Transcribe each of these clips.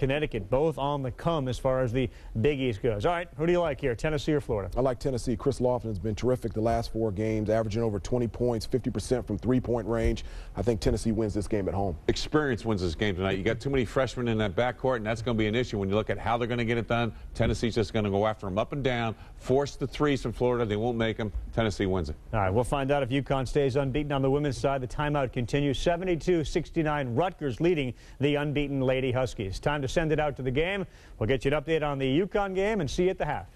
Connecticut, both on the come as far as the Big East goes. All right, who do you like here, Tennessee or Florida? I like Tennessee. Chris Lofton has been terrific the last 4 games, averaging over 20 points, 50% from three-point range. I think Tennessee wins this game at home. Experience wins this game tonight. You got too many freshmen in that backcourt, and that's going to be an issue when you look at how they're going to get it done. Tennessee's just going to go after them up and down, force the threes from Florida. They won't make them. Tennessee wins it. All right, we'll find out if UConn stays unbeaten on the women's side. The timeout continues. 72-69, Rutgers leading the unbeaten Lady Huskies. Time to send it out to the game. We'll get you an update on the UConn game and see you at the half.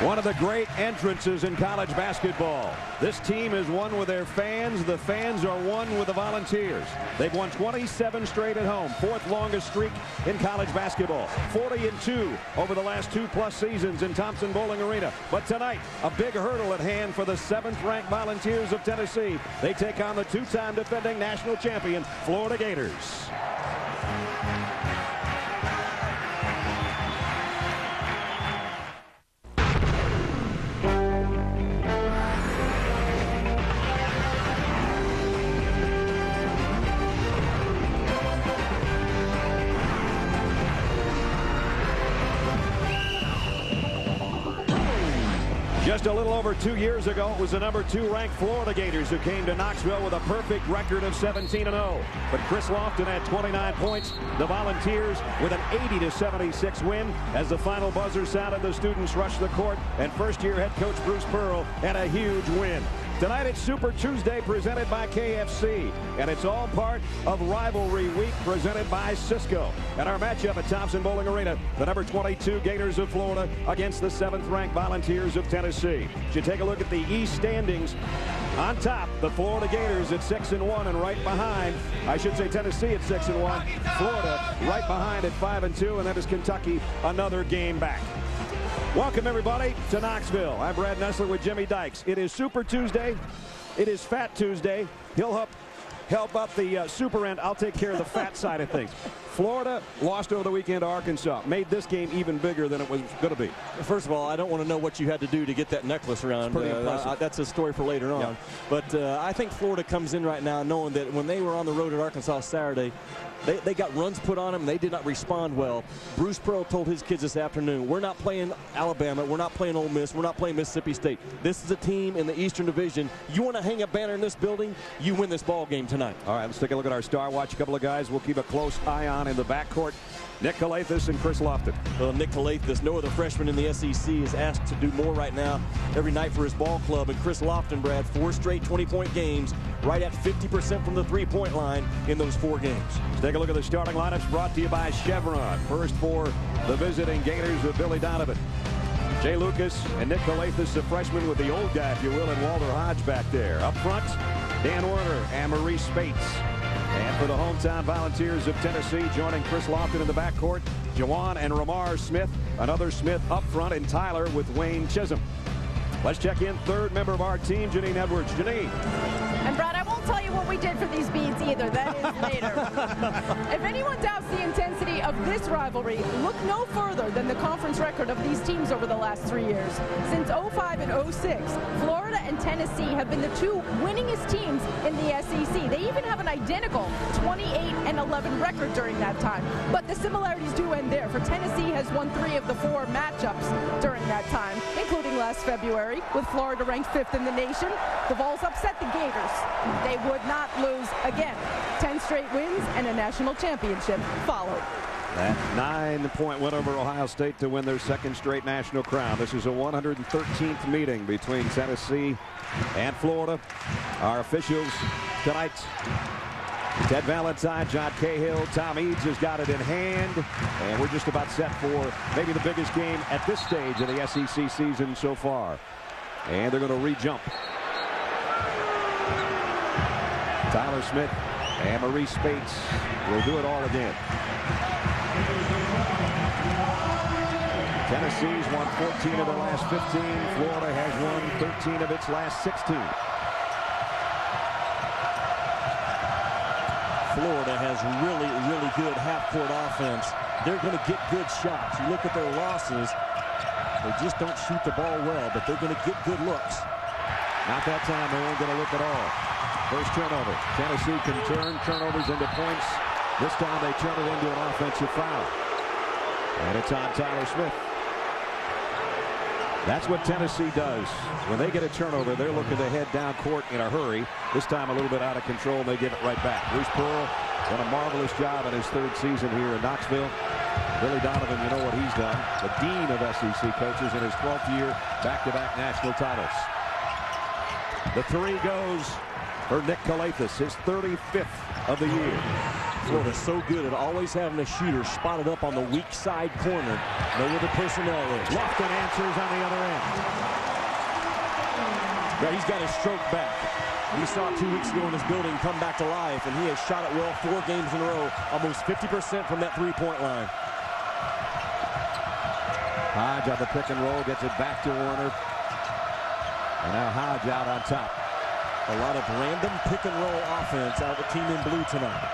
One of the great entrances in college basketball. This team is one with their fans. The fans are one with the Volunteers. They've won 27 straight at home, 4th longest streak in college basketball. 40-2 over the last 2+ seasons in Thompson-Boling Arena. But tonight, a big hurdle at hand for the 7th-ranked Volunteers of Tennessee. They take on the 2-time defending national champion, Florida Gators. Just a little over 2 years ago, it was the number 2 ranked Florida Gators who came to Knoxville with a perfect record of 17-0. But Chris Lofton had 29 points. The Volunteers with an 80-76 win. As the final buzzer sounded, the students rushed the court, and first-year head coach Bruce Pearl had a huge win. Tonight it's Super Tuesday presented by KFC, and it's all part of Rivalry Week presented by Cisco. And our matchup at Thompson-Boling Arena, the number 22 Gators of Florida against the 7th-ranked Volunteers of Tennessee. You take a look at the East standings. On top, the Florida Gators at 6-1, and right behind, I should say Tennessee at 6-1, Florida right behind at 5-2, and that is Kentucky another game back. Welcome, everybody, to Knoxville. I'm Brad Nessler with Jimmy Dykes. It is Super Tuesday. It is Fat Tuesday. He'll help up the super end. I'll take care of the fat side of things. Florida lost over the weekend to Arkansas. Made this game even bigger than it was going to be. First of all, I don't want to know what you had to do to get that necklace around. Pretty impressive. That's a story for later on. Yeah. But I think Florida comes in right now knowing that when they were on the road at Arkansas Saturday, they got runs put on them. They did not respond well. Bruce Pearl told his kids this afternoon, we're not playing Alabama. We're not playing Ole Miss. We're not playing Mississippi State. This is a team in the Eastern Division. You want to hang a banner in this building, you win this ball game tonight. All right, let's take a look at our Star Watch. A couple of guys we'll keep a close eye on in the backcourt. Nick Calathis and Chris Lofton. Well, Nick Calathis, no other freshman in the SEC, is asked to do more right now every night for his ball club. And Chris Lofton, Brad, 4 straight 20-point games, right at 50% from the three-point line in those 4 games. Let's take a look at the starting lineups brought to you by Chevron. First for the visiting Gators with Billy Donovan. Jay Lucas and Nick Calathis, the freshman with the old guy, if you will, and Walter Hodge back there. Up front, Dan Werner and Maurice Spates. And for the hometown Volunteers of Tennessee, joining Chris Lofton in the backcourt, Jawan and Ramar Smith, another Smith up front, and Tyler with Wayne Chisholm. Let's check in third member of our team, Janine Edwards. Janine. And Brad, I won't tell you what we did for these beads either. That is later. If anyone doubts the intensity of this rivalry, look no further than the conference record of these teams over the last 3 years. Since 05 and 06, Florida and Tennessee have been the 2 winningest teams in the SEC. They even have an identical 28-11 record during that time. But the similarities do end there, for Tennessee has won 3 of the 4 matchups during that time, including last February, with Florida ranked 5th in the nation. The Vols upset the Gators. They would not lose again. 10 straight wins and a national championship followed. That 9-point win over Ohio State to win their 2nd straight national crown. This is a 113th meeting between Tennessee and Florida. Our officials tonight, Ted Valentine, John Cahill, Tom Eads has got it in hand, and we're just about set for maybe the biggest game at this stage of the SEC season so far. And they're going to re-jump. Tyler Smith and Maurice Spates will do it all again. Tennessee's won 14 of the last 15. Florida has won 13 of its last 16. Florida has really good half-court offense. They're going to get good shots. You look at their losses, they just don't shoot the ball well, but they're going to get good looks. Not that time. They won't get a look at all. First turnover. Tennessee can turn turnovers into points. This time they turn it into an offensive foul. And it's on Tyler Smith. That's what Tennessee does. When they get a turnover, they're looking to head down court in a hurry. This time a little bit out of control, and they give it right back. Bruce Pearl done a marvelous job in his 3rd season here in Knoxville. Billy Donovan, you know what he's done. The dean of SEC coaches in his 12th year, back-to-back national titles. The 3 goes for Nick Calathes, his 35th of the year. Florida's so good at always having a shooter spotted up on the weak side corner. Know where the personnel is. Lofton answers on the other end. Yeah, he's got his stroke back. We saw 2 weeks ago in this building come back to life, and he has shot it well 4 games in a row, almost 50% from that 3-point line. Hodge on the pick and roll, gets it back to Warner. And now Hodge out on top. A lot of random pick and roll offense out of the team in blue tonight.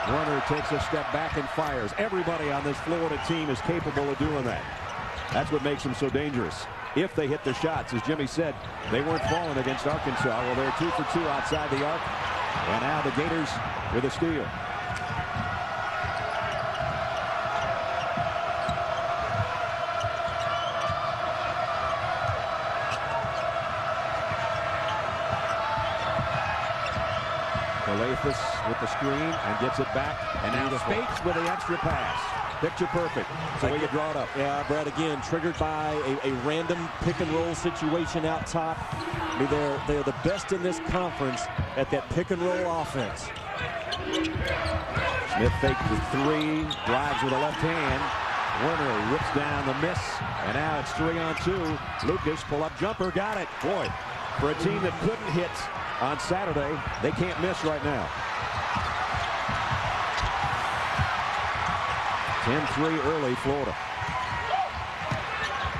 Warner takes a step back and fires. Everybody on this Florida team is capable of doing that. That's what makes them so dangerous. If they hit their shots, as Jimmy said, they weren't falling against Arkansas. Well, they're 2 for 2 outside the arc. And now the Gators with a steal. Calathes with the screen and gets it back. And now Spates with the extra pass. Picture perfect. So we can draw it up. Yeah, Brad, again, triggered by a random pick and roll situation out top. I mean, they're the best in this conference at that pick and roll offense. Smith faked the 3, drives with the left hand. Warner rips down the miss, and now it's 3-on-2. Lucas, pull-up jumper, got it. Boy, for a team that couldn't hit on Saturday, they can't miss right now. 10-3 early, Florida.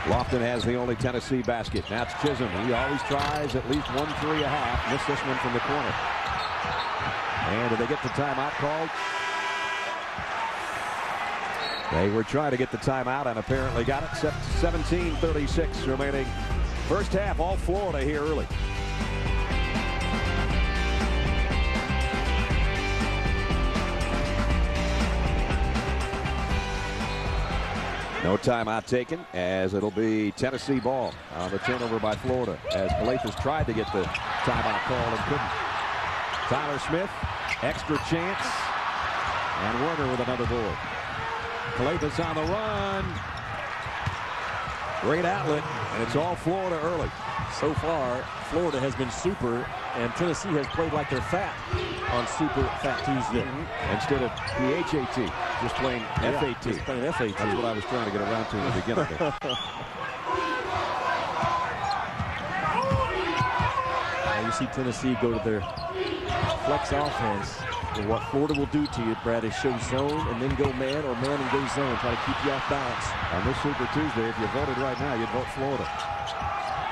Lofton has the only Tennessee basket. Now it's Chisholm. He always tries at least 1 3 a half. Missed this one from the corner. And did they get the timeout called? They were trying to get the timeout and apparently got it. 17:36 remaining. First half, all Florida here early. No timeout taken, as it'll be Tennessee ball on the turnover by Florida, as Calathes tried to get the timeout called and couldn't. Tyler Smith, extra chance, and Warner with another board. Calathes on the run. Great outlet, and it's all Florida early. So far, Florida has been super, and Tennessee has played like they're fat on Super Fat Tuesday. Instead of PHAT, just playing FAT. Just playing FAT. That's what I was trying to get around to in the beginning. Now you see Tennessee go to their flex offense. And what Florida will do to you, Brad, is show zone and then go man, or man and go zone, try to keep you off balance. On this Super Tuesday, if you voted right now, you'd vote Florida.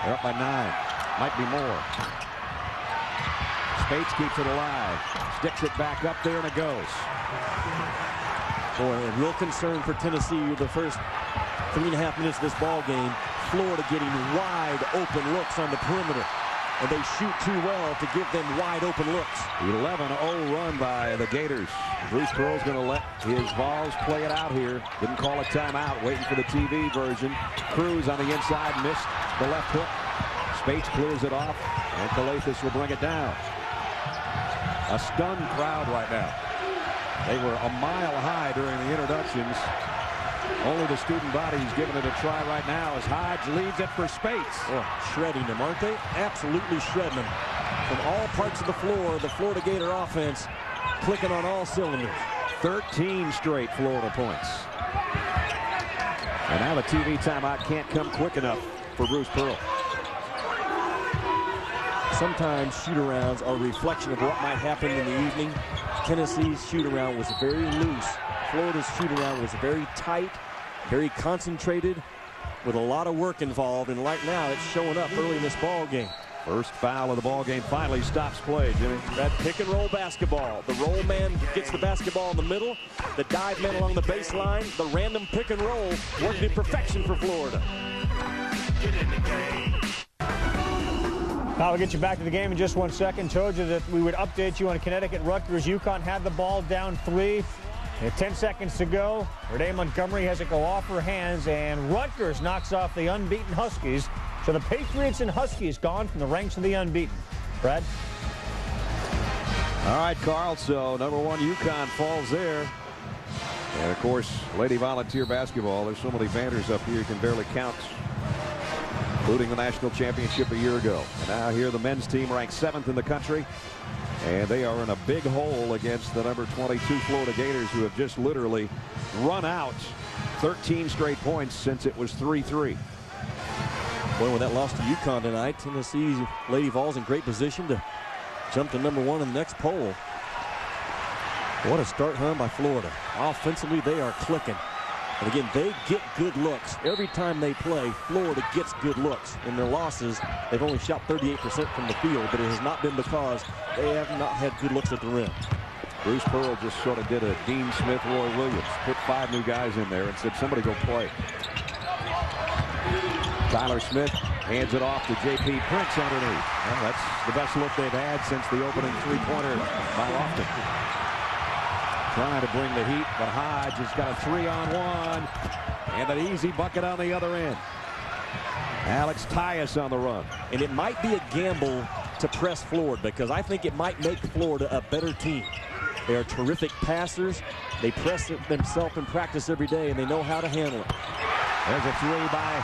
They're up by 9. Might be more. Spates keeps it alive. Sticks it back up there, and it goes. Boy, a real concern for Tennessee the first 3.5 minutes of this ball game. Florida getting wide open looks on the perimeter. And they shoot too well to give them wide open looks. 11-0 run by the Gators. Bruce Pearl's going to let his Vols play it out here. Didn't call a timeout, waiting for the TV version. Cruz on the inside, missed the left hook. Spates clears it off, and Calathes will bring it down. A stunned crowd right now. They were a mile high during the introductions. Only the student body's giving it a try right now as Hodge leads it for Spates. Oh, shredding them, aren't they? Absolutely shredding them. From all parts of the floor, the Florida Gator offense clicking on all cylinders. 13 straight Florida points. And now the TV timeout can't come quick enough for Bruce Pearl. Sometimes shoot-arounds are a reflection of what might happen in the evening. Tennessee's shoot-around was very loose. Florida's shoot-around was very tight, very concentrated, with a lot of work involved, and right now it's showing up early in this ball game. First foul of the ball game finally stops play, Jimmy. That pick-and-roll basketball. The roll man gets the basketball in the middle, the dive man along the baseline, the random pick-and-roll working in perfection for Florida. We'll get you back to the game in just 1 second. Told you that we would update you on Connecticut Rutgers. UConn had the ball down 3. 10 seconds to go. Renee Montgomery has it go off her hands, and Rutgers knocks off the unbeaten Huskies. So the Patriots and Huskies gone from the ranks of the unbeaten. Brad? All right, Carl. So number 1 UConn falls there. And, of course, Lady Volunteer basketball. There's so many banners up here you can barely count, including the national championship a year ago. And now here the men's team ranked 7th in the country. And they are in a big hole against the number 22 Florida Gators, who have just literally run out 13 straight points since it was 3-3. Boy, with that loss to UConn tonight, Tennessee Lady Vols in great position to jump to number 1 in the next poll. What a start, by Florida. Offensively, they are clicking. And again, they get good looks. Every time they play, Florida gets good looks. In their losses, they've only shot 38% from the field, but it has not been because they have not had good looks at the rim. Bruce Pearl just sort of did a Dean Smith, Roy Williams. Put 5 new guys in there and said, somebody go play. Tyler Smith hands it off to J.P. Prince underneath. Well, that's the best look they've had since the opening three-pointer by Lofton. Trying to bring the heat, but Hodge has got a 3-on-1 and an easy bucket on the other end. Alex Tyus on the run. And it might be a gamble to press Florida, because I think it might make Florida a better team. They are terrific passers. They press it themselves in practice every day, and they know how to handle it. There's a 3 by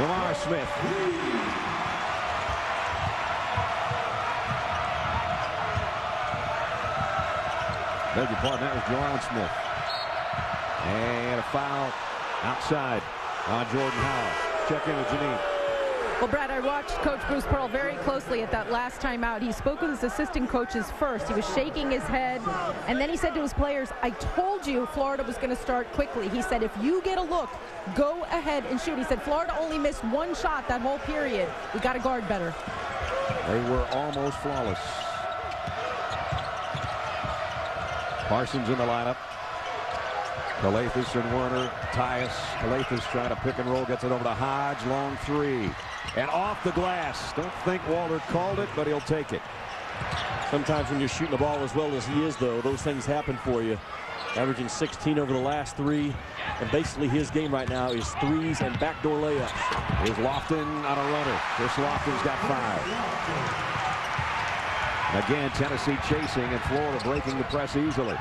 Lamar Smith. Beg your pardon, that was Joanne Smith. And a foul outside on Jordan Howell. Check in with Janine. Well, Brad, I watched Coach Bruce Pearl very closely at that last time out. He spoke with his assistant coaches first. He was shaking his head, and then he said to his players, I told you Florida was going to start quickly. He said, if you get a look, go ahead and shoot. He said, Florida only missed 1 shot that whole period. We got to guard better. They were almost flawless. Parsons in the lineup. Calathes and Werner. Tyus. Calathes trying to pick and roll. Gets it over to Hodge. Long 3. And off the glass. Don't think Walter called it, but he'll take it. Sometimes when you're shooting the ball as well as he is, though, those things happen for you. Averaging 16 over the last 3. And basically his game right now is 3s and backdoor layups. Here's Lofton on a runner. Chris Lofton's got 5. Again, Tennessee chasing and Florida breaking the press easily.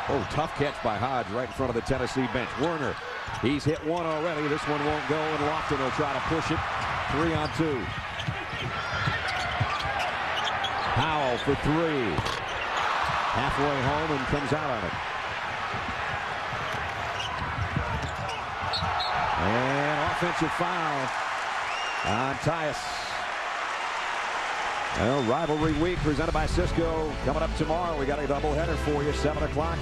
Oh, tough catch by Hodge right in front of the Tennessee bench. Werner, he's hit 1 already. This one won't go, and Lofton will try to push it. 3-on-2. Howell for 3. Halfway home and comes out on it. And offensive foul on Tyus. Well, rivalry week presented by Cisco. Coming up tomorrow, we got a doubleheader for you, 7 o'clock.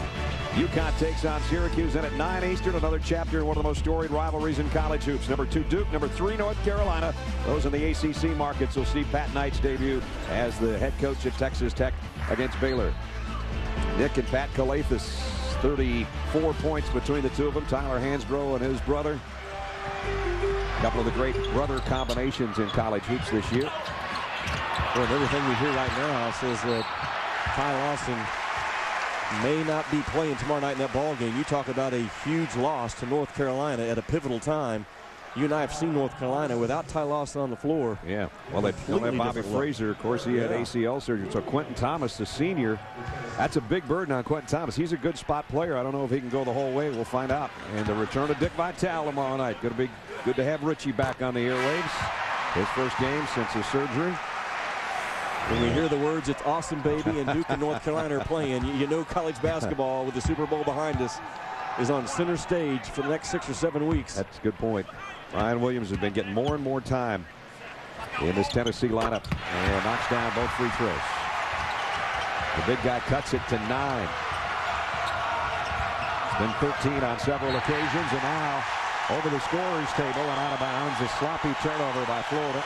UConn takes on Syracuse, and at 9 Eastern, another chapter in one of the most storied rivalries in college hoops. Number 2, Duke. Number 3, North Carolina. Those in the ACC markets will see Pat Knight's debut as the head coach at Texas Tech against Baylor. Nick and Pat Calathes, 34 points between the two of them. Tyler Hansbrough and his brother. A couple of the great brother combinations in college hoops this year. Well, everything we hear right now says that Ty Lawson may not be playing tomorrow night in that ball game. You talk about a huge loss to North Carolina at a pivotal time. You and I have seen North Carolina without Ty Lawson on the floor. Yeah, well, they don't have Bobby Fraser. Of course, he had ACL surgery. So Quentin Thomas, the senior, that's a big burden on Quentin Thomas. He's a good spot player. I don't know if he can go the whole way. We'll find out. And the return of Dick Vitale tomorrow night. Going to be good to have Richie back on the airwaves. His first game since his surgery. When we hear the words, it's awesome, baby, and Duke and North Carolina are playing, you know college basketball with the Super Bowl behind us is on center stage for the next 6 or 7 weeks. That's a good point. Ryan Williams has been getting more and more time in this Tennessee lineup and knocks down both free throws. The big guy cuts it to 9. It's been 13 on several occasions, and now over the scorer's table and out of bounds, a sloppy turnover by Florida.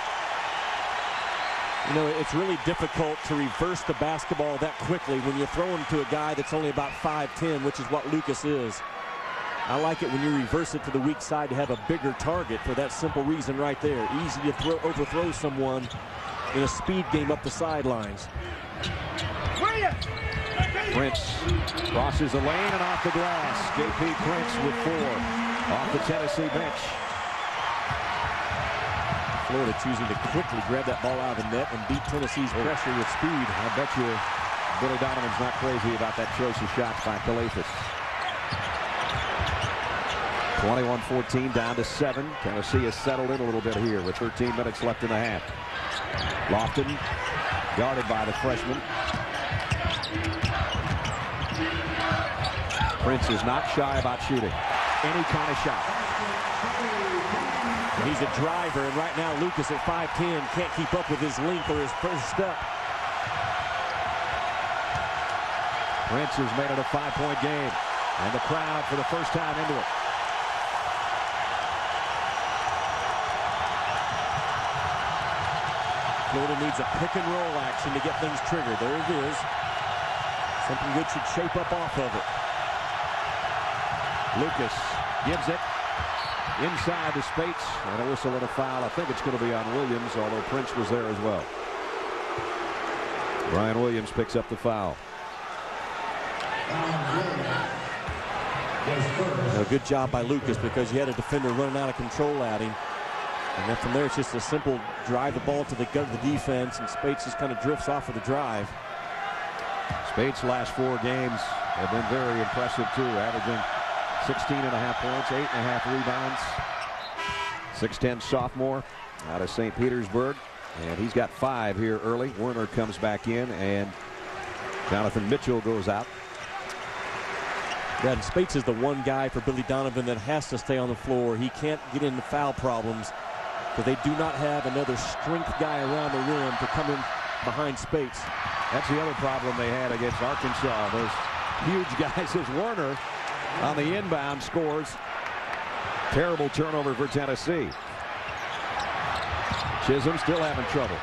You know, it's really difficult to reverse the basketball that quickly when you're throwing to a guy that's only about 5'10", which is what Lucas is. I like it when you reverse it to the weak side to have a bigger target for that simple reason right there. Easy to overthrow someone in a speed game up the sidelines. Prince crosses the lane and off the glass. J.P. Prince with 4 off the Tennessee bench. Florida choosing to quickly grab that ball out of the net and beat Tennessee's pressure with speed. I bet you Billy Donovan's not crazy about that choice of shots by Calathes. 21-14 down to 7. Tennessee has settled in a little bit here with 13 minutes left in the half. Lofton guarded by the freshman. Prince is not shy about shooting any kind of shot. He's a driver, and right now Lucas at 5'10" can't keep up with his length or his first step. Prince has made it a 5-point game, and the crowd for the first time into it. Florida needs a pick and roll action to get things triggered. There it is. Something good should shape up off of it. Lucas gives it inside to Spates, and a whistle and a foul. I think it's going to be on Williams, although Prince was there as well. Brian Williams picks up the foul. A good job by Lucas because you had a defender running out of control at him. And then from there, it's just a simple drive the ball to the gut of the defense, and Spates just kind of drifts off of the drive. Spates' last 4 games have been very impressive, too, averaging 16.5 points, 8.5 rebounds. 6'10" sophomore out of St. Petersburg, and he's got 5 here early. Werner comes back in, and Jonathan Mitchell goes out. Yeah, and Spates is the one guy for Billy Donovan that has to stay on the floor. He can't get into foul problems because they do not have another strength guy around the rim to come in behind Spates. That's the other problem they had against Arkansas. Those huge guys as Werner on the inbound scores. Terrible turnover for Tennessee. Chisholm still having trouble.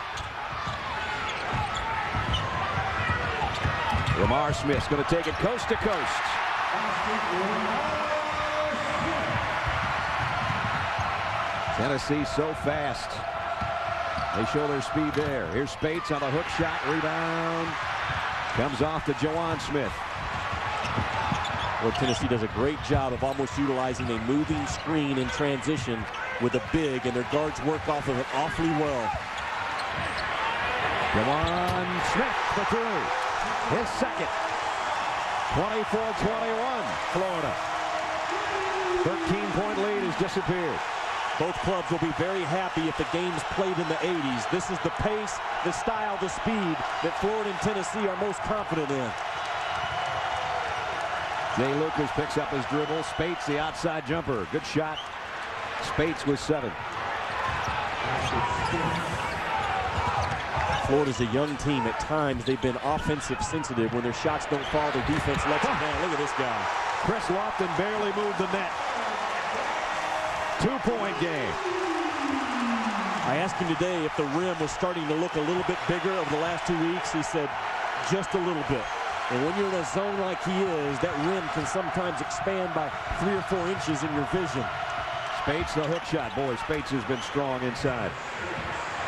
Lamar Smith's going to take it coast to coast. Tennessee so fast. They show their speed there. Here's Spates on the hook shot. Rebound. Comes off to Jawan Smith. Well, Tennessee does a great job of almost utilizing a moving screen in transition with a big, and their guards work off of it awfully well. Jawan Smith for 3. His second. 24-21, Florida. 13-point lead has disappeared. Both clubs will be very happy if the game's played in the 80s. This is the pace, the style, the speed that Florida and Tennessee are most confident in. Jay Lucas picks up his dribble. Spates, the outside jumper. Good shot. Spates with 7. Florida's a young team. At times, they've been offensive sensitive. When their shots don't fall, their defense lets them down. Look at this guy. Chris Lofton barely moved the net. 2-point game. I asked him today if the rim was starting to look a little bit bigger over the last 2 weeks. He said, just a little bit. And when you're in a zone like he is, that rim can sometimes expand by 3 or 4 inches in your vision. Spates, the hook shot. Boy, Spates has been strong inside.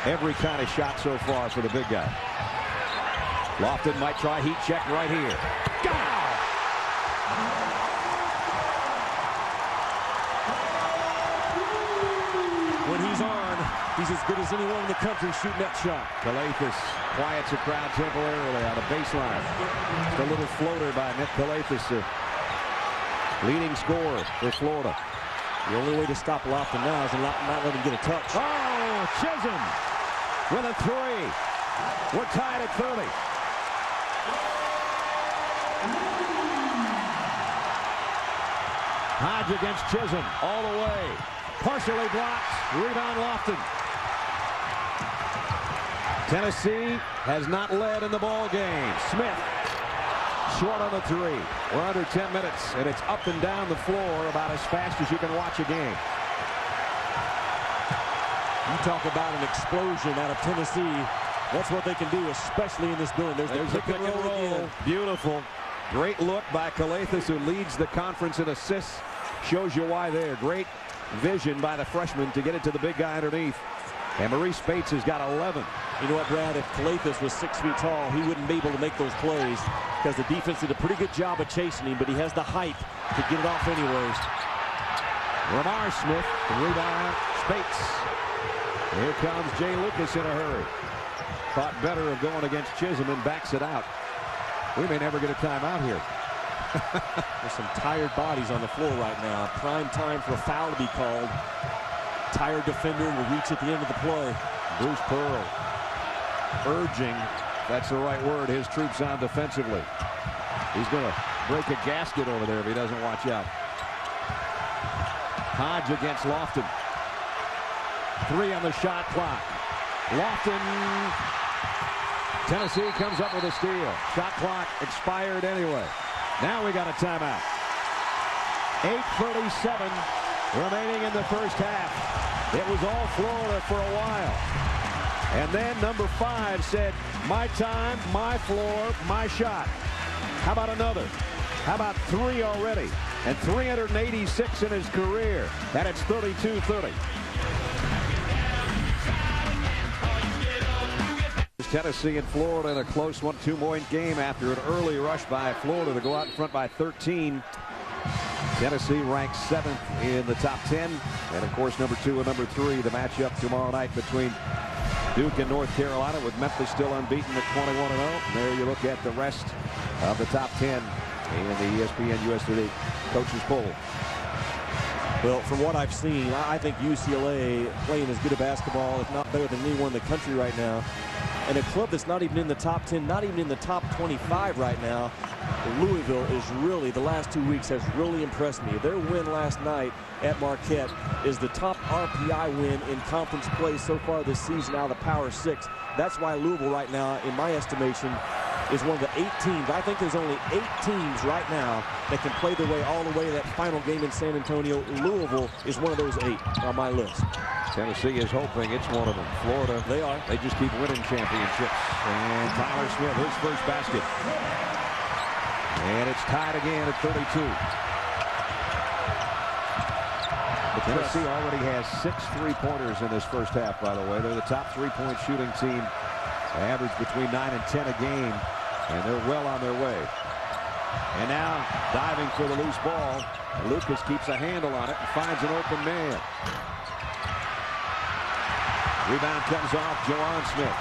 Every kind of shot so far for the big guy. Lofton might try heat check right here. Go! When he's on, he's as good as anyone in the country shooting that shot. Calathes quiets the crowd temporarily on the baseline. Just a little floater by Nick Calathes, leading scorer for Florida. The only way to stop Lofton now is to not let him get a touch. Oh, Chisholm with a 3. We're tied at 30. Hodge against Chisholm all the way. Partially blocked. Rebound Lofton. Tennessee has not led in the ball game. Smith short on the 3. We're under 10 minutes, and it's up and down the floor about as fast as you can watch a game. You talk about an explosion out of Tennessee. That's what they can do, especially in this building. There's a pick and roll. Beautiful. Great look by Calathes, who leads the conference in assists. Shows you why there. Great vision by the freshman to get it to the big guy underneath. And Maurice Bates has got 11. You know what, Brad? If Calathis was 6 feet tall, he wouldn't be able to make those plays because the defense did a pretty good job of chasing him, but he has the height to get it off anyways. Lamar Smith, the rebound, Spates. Here comes Jay Lucas in a hurry. Thought better of going against Chisholm and backs it out. We may never get a timeout here. There's some tired bodies on the floor right now. Prime time for a foul to be called. Tired defender will reach at the end of the play. Bruce Pearl urging, that's the right word, his troops on defensively. He's going to break a gasket over there if he doesn't watch out. Hodge against Lofton. 3 on the shot clock. Lofton. Tennessee comes up with a steal. Shot clock expired anyway. Now we got a timeout. 8:37 remaining in the first half. It was all Florida for a while. And then number 5 said, my time, my floor, my shot. How about another? How about 3 already? And 386 in his career. And it's 32-30. Tennessee and Florida in a close 1-2-point game after an early rush by Florida to go out in front by 13. Tennessee ranks 7th in the top 10. And of course, number 2 and number 3, the matchup tomorrow night between Duke and North Carolina, with Memphis still unbeaten at 21-0. There you look at the rest of the top 10 in the ESPN US Today coaches poll. Well, from what I've seen, I think UCLA playing as good a basketball, if not better than anyone in the country right now. And a club that's not even in the top 10, not even in the top 25 right now. Louisville is really, the last 2 weeks has really impressed me. Their win last night at Marquette is the top RPI win in conference play so far this season out of the Power 6. That's why Louisville right now, in my estimation, is one of the 8 teams. I think there's only 8 teams right now that can play their way all the way to that final game in San Antonio. Louisville is one of those 8 on my list. Tennessee is hoping it's one of them. Florida, they just keep winning championships. And Tyler Smith, his first basket. And it's tied again at 32. But Tennessee already has 6 3-pointers in this first half, by the way. They're the top 3-point shooting team. They average between 9 and 10 a game. And they're well on their way. And now diving for the loose ball. Lucas keeps a handle on it and finds an open man. Rebound comes off Jawan Smith.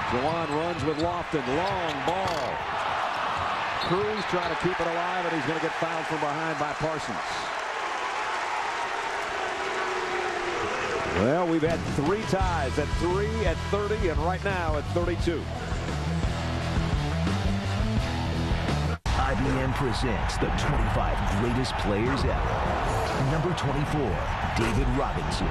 Jawan runs with Lofton. Long ball. Cruz trying to keep it alive, and he's going to get fouled from behind by Parsons. Well, we've had 3 ties at 3, at 30, and right now at 32. IBM presents the 25 greatest players ever. Number 24, David Robinson.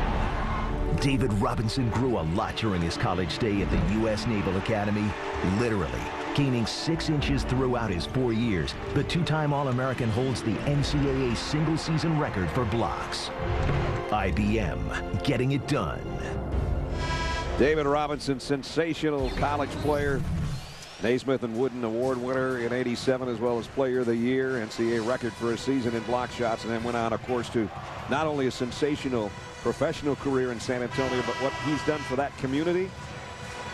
David Robinson grew a lot during his college stay at the U.S. Naval Academy, literally. Gaining 6 inches throughout his 4 years, the 2-time All-American holds the NCAA single-season record for blocks. IBM, getting it done. David Robinson, sensational college player. Naismith and Wooden Award winner in '87, as well as Player of the Year, NCAA record for a season in block shots, and then went on, of course, to not only a sensational professional career in San Antonio, but what he's done for that community.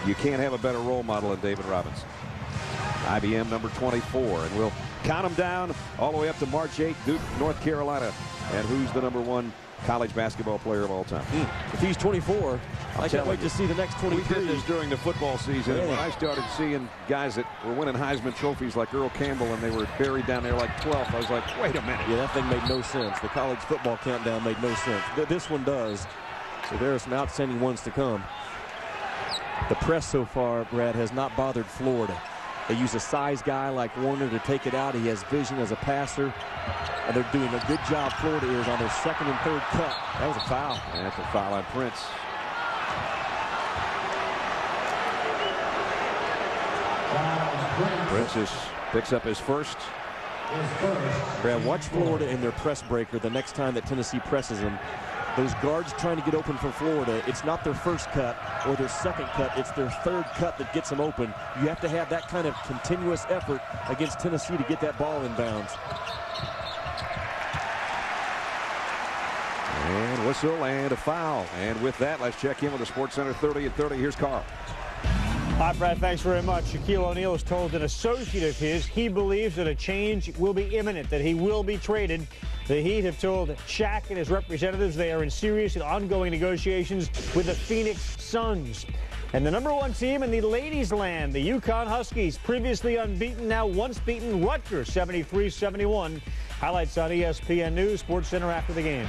You can't have a better role model than David Robinson. IBM number 24, and we'll count them down all the way up to March 8th, Duke, North Carolina, and who's the number 1 college basketball player of all time. If he's 24, I can't wait to see the next 23. We did this during the football season, and when I started seeing guys that were winning Heisman trophies like Earl Campbell, and they were buried down there like 12th, I was like, wait a minute. Yeah, that thing made no sense. The college football countdown made no sense. This one does. So there are some outstanding ones to come. The press so far, Brad, has not bothered Florida. They use a size guy like Warner to take it out. He has vision as a passer. And they're doing a good job, Florida is, on their 2nd and 3rd cut. That was a foul. And that's a foul on Prince. Prince picks up his first. Brad, watch Florida in their press breaker the next time that Tennessee presses them. Those guards trying to get open for Florida, it's not their first cut or their second cut, it's their 3rd cut that gets them open. You have to have that kind of continuous effort against Tennessee to get that ball in bounds. And whistle and a foul. And with that, let's check in with the SportsCenter 30 at 30. Here's Carl. Hi, Brad. Thanks very much. Shaquille O'Neal has told an associate of his he believes that a change will be imminent, that he will be traded. The Heat have told Shaq and his representatives they are in serious and ongoing negotiations with the Phoenix Suns. And the #1 team in the ladies' land, the UConn Huskies, previously unbeaten, now once beaten Rutgers, 73-71. Highlights on ESPN News, SportsCenter after the game.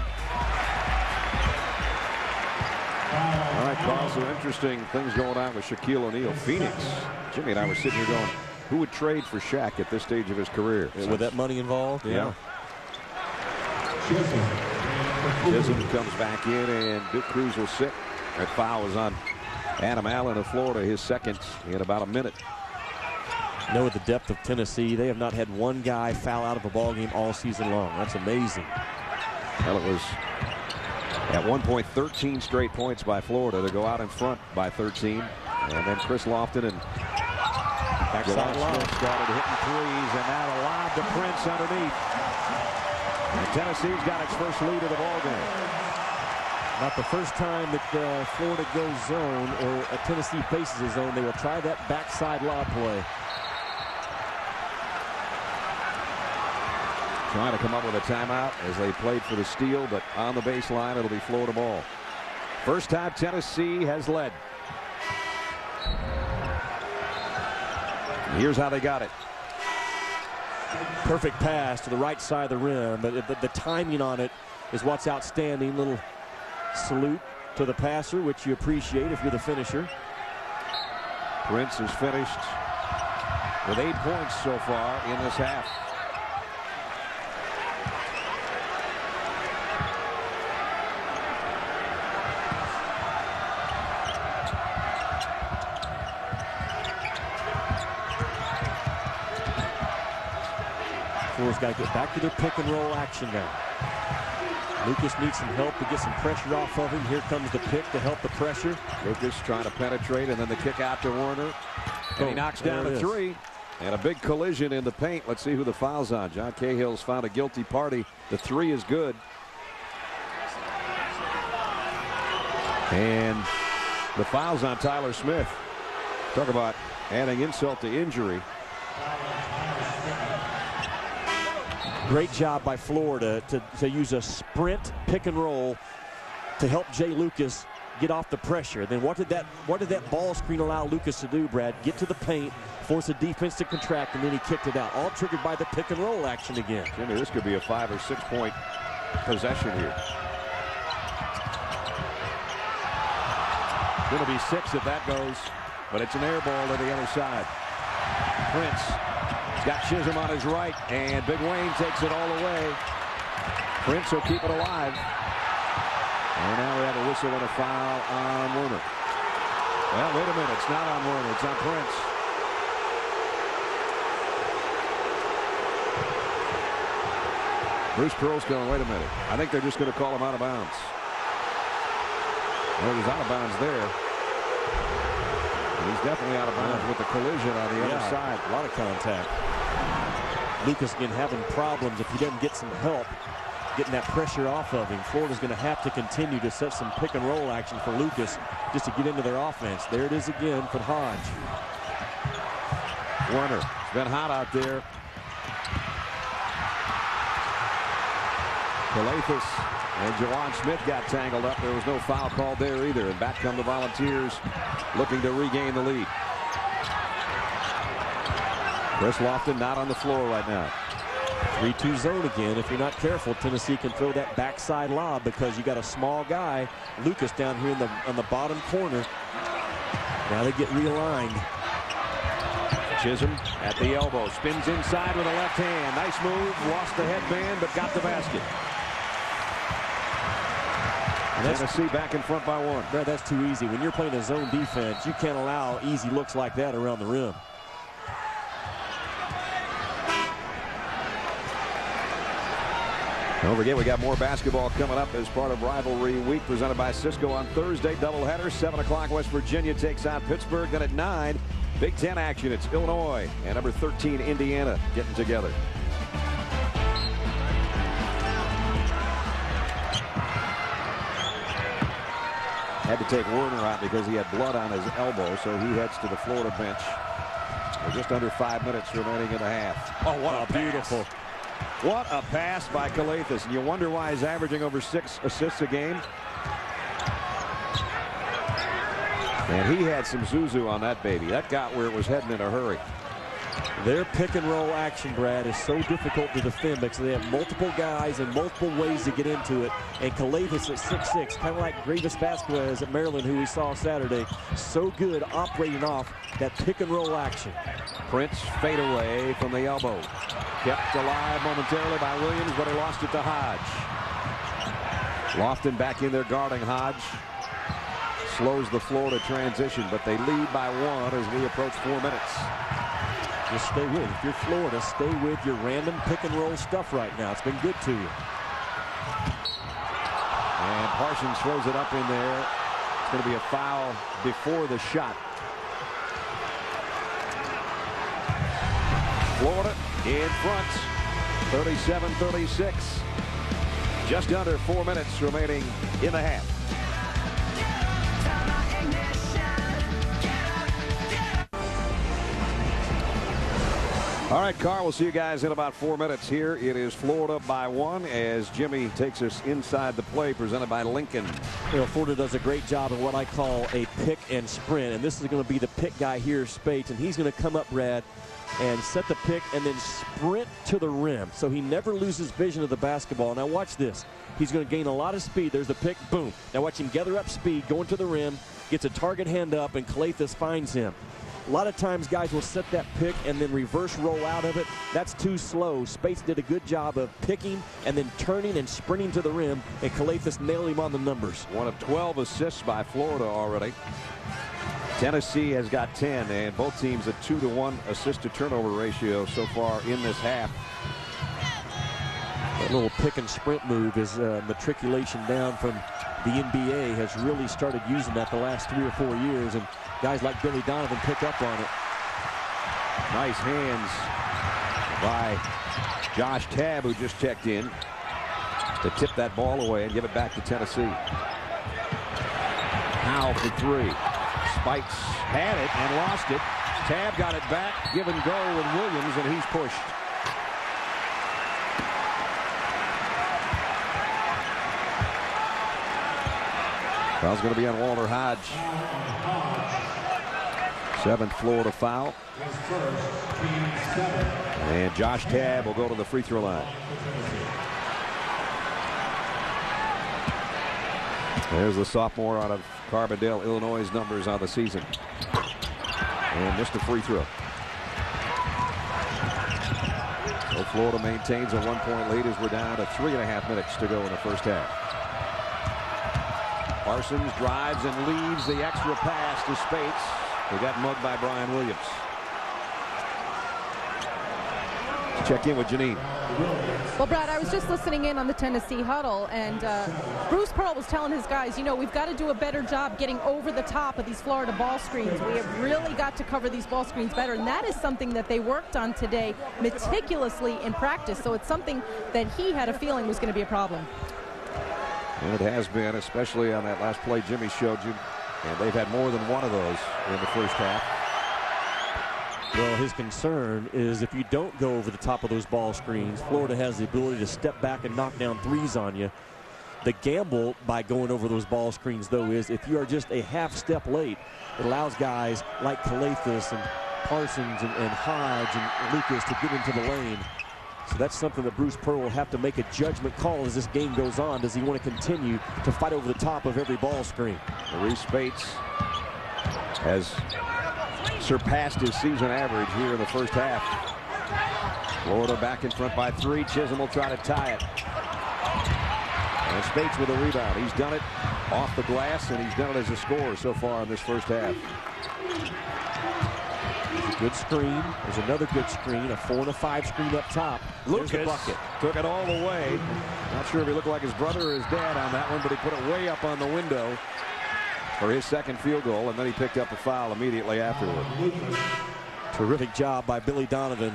All right, Carl, some interesting things going on with Shaquille O'Neal. Phoenix. Jimmy and I were sitting here going, who would trade for Shaq at this stage of his career? With that money involved? Yeah. Chisholm comes back in, and Duke Cruz will sit. That foul is on Adam Allen of Florida, his second in about a minute. With the depth of Tennessee, they have not had one guy foul out of a ball game all season long. That's amazing. Well, it was at one point 13 straight points by Florida to go out in front by 13. And then Chris Lofton and backside Smith started hitting threes, and now a lob to Prince underneath. And Tennessee's got its first lead of the ball game. Not the first time that Florida goes zone or Tennessee faces a zone. They will try that backside lob play. Trying to come up with a timeout as they played for the steal, but on the baseline, it'll be Florida ball. First time Tennessee has led. Here's how they got it. Perfect pass to the right side of the rim, but the timing on it is what's outstanding. Little salute to the passer, which you appreciate if you're the finisher. Prince is finished with 8 points so far in this half. Florida's got to get back to their pick and roll action now. Lucas needs some help to get some pressure off of him. Here comes the pick to help the pressure. Lucas trying to penetrate, and then the kick out to Warner. And he knocks down a three. And a big collision in the paint. Let's see who the foul's on. John Cahill's found a guilty party. The three is good. And the foul's on Tyler Smith. Talk about adding insult to injury. Great job by Florida to use a sprint pick and roll to help Jay Lucas get off the pressure. Then what did that ball screen allow Lucas to do, Brad? Get to the paint, force the defense to contract, and then he kicked it out. All triggered by the pick and roll action again. Jimmy, this could be a 5 or 6 point possession here. Going to be 6 if that goes, but it's an air ball to the other side. Prince has got Chisholm on his right, and Big Wayne takes it all away. Prince will keep it alive. And now we have a whistle and a foul on Warner. Well, wait a minute. It's not on Warner. It's on Prince. Bruce Pearl's going, wait a minute. I think they're just going to call him out of bounds. Well, he's out of bounds there. He's definitely out of bounds with the collision on the other side. A lot of contact. Lucas again having problems if he doesn't get some help getting that pressure off of him. Florida's going to have to continue to set some pick and roll action for Lucas just to get into their offense. There it is again for Hodge. Warner, it's been hot out there. Calathis and Jawan Smith got tangled up. There was no foul called there either. And back come the Volunteers looking to regain the lead. Chris Lofton not on the floor right now. 3-2 zone again. If you're not careful, Tennessee can throw that backside lob because you got a small guy, Lucas, down here on the bottom corner. Now they get realigned. Chisholm at the elbow, spins inside with a left hand. Nice move, lost the headband, but got the basket. Tennessee back in front by 1. Brad, that's too easy. When you're playing a zone defense, you can't allow easy looks like that around the rim. Don't forget, we got more basketball coming up as part of Rivalry Week presented by Cisco on Thursday. Doubleheader, 7 o'clock. West Virginia takes on Pittsburgh. Then at 9, Big Ten action. It's Illinois and number 13 Indiana getting together. Had to take Werner out because he had blood on his elbow, so he heads to the Florida bench. With just under 5 minutes remaining in the half. Oh, what a beautiful. What a pass by Calathes. And you wonder why he's averaging over 6 assists a game. And he had some Zuzu on that baby. That got where it was heading in a hurry. Their pick and roll action, Brad, is so difficult to defend because they have multiple guys and multiple ways to get into it. And Calathes at 6'6", kind of like Gravis Vasquez at Maryland, who we saw Saturday, so good operating off that pick and roll action. Prince fade away from the elbow. Kept alive momentarily by Williams, but he lost it to Hodge. Lofton back in there guarding Hodge. Slows the Florida transition, but they lead by 1 as we approach 4 minutes. Just stay with it. If you're Florida, stay with your random pick and roll stuff right now. It's been good to you. And Parsons throws it up in there. It's going to be a foul before the shot. Florida in front, 37-36. Just under 4 minutes remaining in the half. All right, Carl, we'll see you guys in about 4 minutes here. It is Florida by 1 as Jimmy takes us inside the play presented by Lincoln. You know, Florida does a great job of what I call a pick and sprint. And this is going to be the pick guy here, Spates. And he's going to come up, Brad, and set the pick and then sprint to the rim. So he never loses vision of the basketball. Now watch this. He's going to gain a lot of speed. There's the pick. Boom. Now watch him gather up speed, going to the rim, gets a target hand up, and Calathes finds him. A lot of times guys will set that pick and then reverse roll out of it. That's too slow. Spates did a good job of picking and then turning and sprinting to the rim, and Calathes nailed him on the numbers. One of 12 assists by Florida already. Tennessee has got 10, and both teams a 2-to-1 assist to turnover ratio so far in this half. That little pick and sprint move is matriculation down from the NBA has really started using that the last 3 or 4 years, and guys like Billy Donovan pick up on it. Nice hands by Josh Tabb, who just checked in, to tip that ball away and give it back to Tennessee. Powell for 3. Spikes had it and lost it. Tabb got it back, give and go with Williams, and he's pushed. Foul's going to be on Walter Hodge. 7th Florida foul. And Josh Tabb will go to the free throw line. There's the sophomore out of Carbondale, Illinois' numbers on the season. And missed a free throw. So Florida maintains a 1-point lead as we're down to 3.5 minutes to go in the first half. Parsons drives and leads the extra pass to Spates. He got mugged by Brian Williams. Let's check in with Janine. Well, Brad, I was just listening in on the Tennessee huddle, and Bruce Pearl was telling his guys, you know, we've got to do a better job getting over the top of these Florida ball screens. We have really got to cover these ball screens better, and that is something that they worked on today meticulously in practice. So it's something that he had a feeling was going to be a problem. And it has been, especially on that last play Jimmy showed you. And they've had more than one of those in the first half. Well, his concern is if you don't go over the top of those ball screens, Florida has the ability to step back and knock down threes on you. The gamble by going over those ball screens, though, is if you are just a half step late, it allows guys like Calathes and Parsons and Hodge and Lucas to get into the lane. So that's something that Bruce Pearl will have to make a judgment call as this game goes on. Does he want to continue to fight over the top of every ball screen? Maurice Spates has surpassed his season average here in the first half. Florida back in front by 3. Chisholm will try to tie it. And Spates with a rebound. He's done it off the glass, and he's done it as a scorer so far in this first half. Good screen. There's another good screen. A 4 and a 5 screen up top. Lucas the bucket. Took it all the way. Not sure if he looked like his brother or his dad on that one, but he put it way up on the window for his second field goal, and then he picked up a foul immediately afterward. Terrific job by Billy Donovan,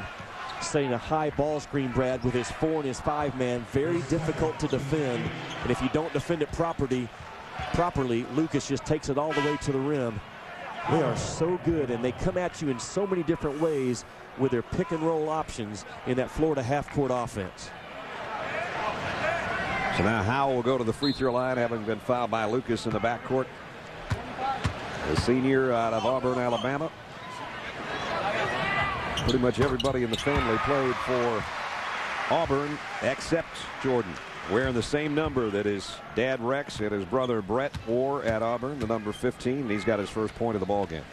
setting a high ball screen, Brad, with his 4 and his 5 man. Very difficult to defend, and if you don't defend it properly, properly, Lucas just takes it all the way to the rim. They are so good, and they come at you in so many different ways with their pick and roll options in that Florida half-court offense. So now Howell will go to the free throw line, having been fouled by Lucas in the backcourt. The senior out of Auburn, Alabama. Pretty much everybody in the family played for Auburn except Jordan, wearing the same number that his dad Rex and his brother Brett wore at Auburn, the number 15. And he's got his first point of the ball game.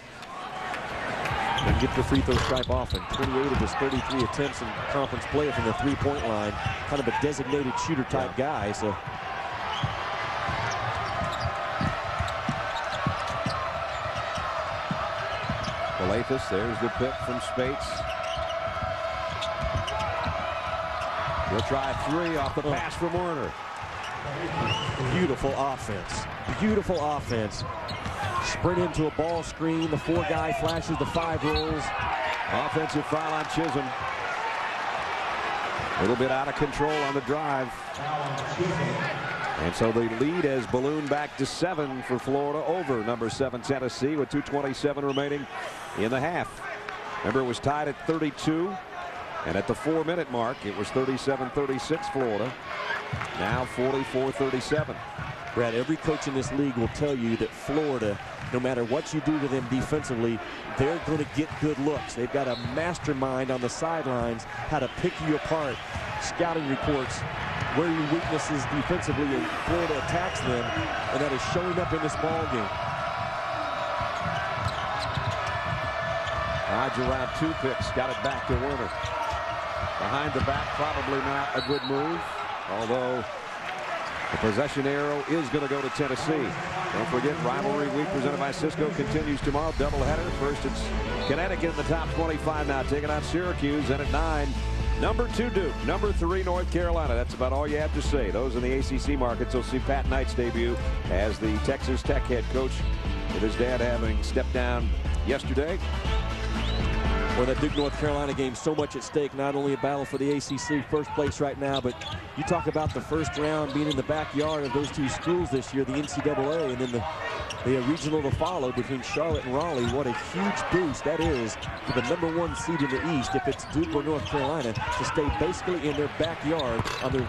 And get the free throw stripe often. 28 of his 33 attempts in conference play from the three-point line. Kind of a designated shooter type guy. So Calathes, there's the pick from Spates. He'll try three off the pass from Werner. Beautiful offense. Beautiful offense. Sprint into a ball screen. The four guy flashes the five rolls. Offensive foul on Chisholm. A little bit out of control on the drive. And so the lead has ballooned back to 7 for Florida over number 7 Tennessee with 2:27 remaining in the half. Remember, it was tied at 32. And at the 4-minute mark, it was 37-36 Florida. Now 44-37. Brad, every coach in this league will tell you that Florida, no matter what you do to them defensively, they're going to get good looks. They've got a mastermind on the sidelines how to pick you apart. Scouting reports where your weaknesses defensively, and Florida attacks them, and that is showing up in this ball game. Odds around 2 picks, got it back to Werner. Behind the back, probably not a good move, although the possession arrow is going to go to Tennessee. Don't forget, rivalry week presented by Cisco continues tomorrow. Doubleheader. First, it's Connecticut in the top 25 now, taking out Syracuse. And at 9, number 2 Duke, number 3 North Carolina. That's about all you have to say. Those in the ACC markets will see Pat Knight's debut as the Texas Tech head coach, with his dad having stepped down yesterday. Well, that Duke-North Carolina game, so much at stake. Not only a battle for the ACC first place right now, but you talk about the first round being in the backyard of those two schools this year, the NCAA, and then the regional to follow between Charlotte and Raleigh. What a huge boost that is to the number 1 seed in the East, if it's Duke or North Carolina, to stay basically in their backyard on their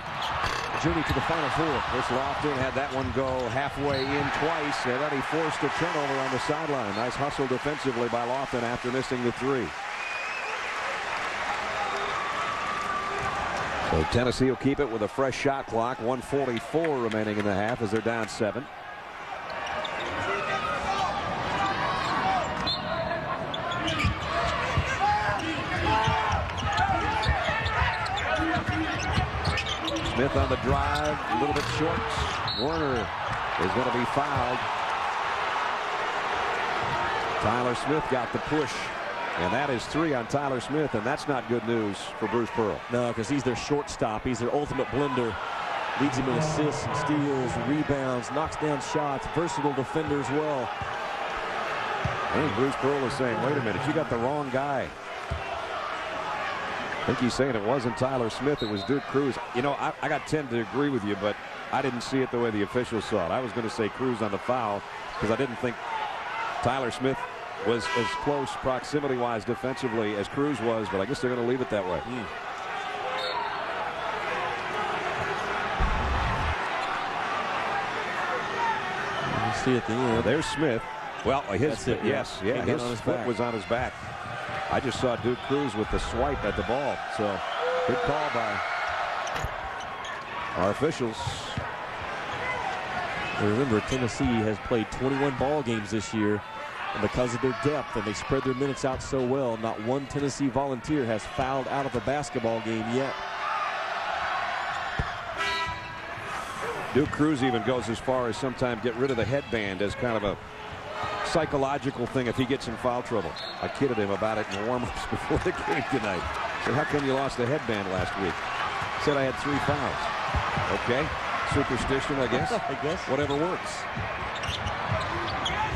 journey to the Final Four. Chris Lofton had that one go halfway in twice, and then he forced a turnover on the sideline. Nice hustle defensively by Lofton after missing the 3. So Tennessee will keep it with a fresh shot clock. 1:44 remaining in the half as they're down 7. Smith on the drive, a little bit short. Werner is going to be fouled. Tyler Smith got the push. And that is 3 on Tyler Smith, and that's not good news for Bruce Pearl. No, because he's their shortstop. He's their ultimate blender. Leads him in assists and steals, rebounds, knocks down shots, versatile defender as well. I think Bruce Pearl is saying, wait a minute, you got the wrong guy. I think he's saying it wasn't Tyler Smith, it was Duke Cruz. You know, I got tend to agree with you, but I didn't see it the way the officials saw it. I was going to say Cruz on the foul because I didn't think Tyler Smith was as close proximity-wise defensively as Cruz was, but I guess they're going to leave it that way. You see at the end. There's Smith. Well, his foot, yes, his foot was on his back. I just saw Duke Cruz with the swipe at the ball, so good call by our officials. Remember, Tennessee has played 21 ball games this year. And because of their depth and they spread their minutes out so well, not one Tennessee Volunteer has fouled out of a basketball game yet. Duke Cruz even goes as far as sometimes get rid of the headband as kind of a psychological thing if he gets in foul trouble. I kidded him about it in warm-ups before the game tonight. So how come you lost the headband last week? Said I had 3 fouls. Okay, superstition, I guess. I guess. Whatever works.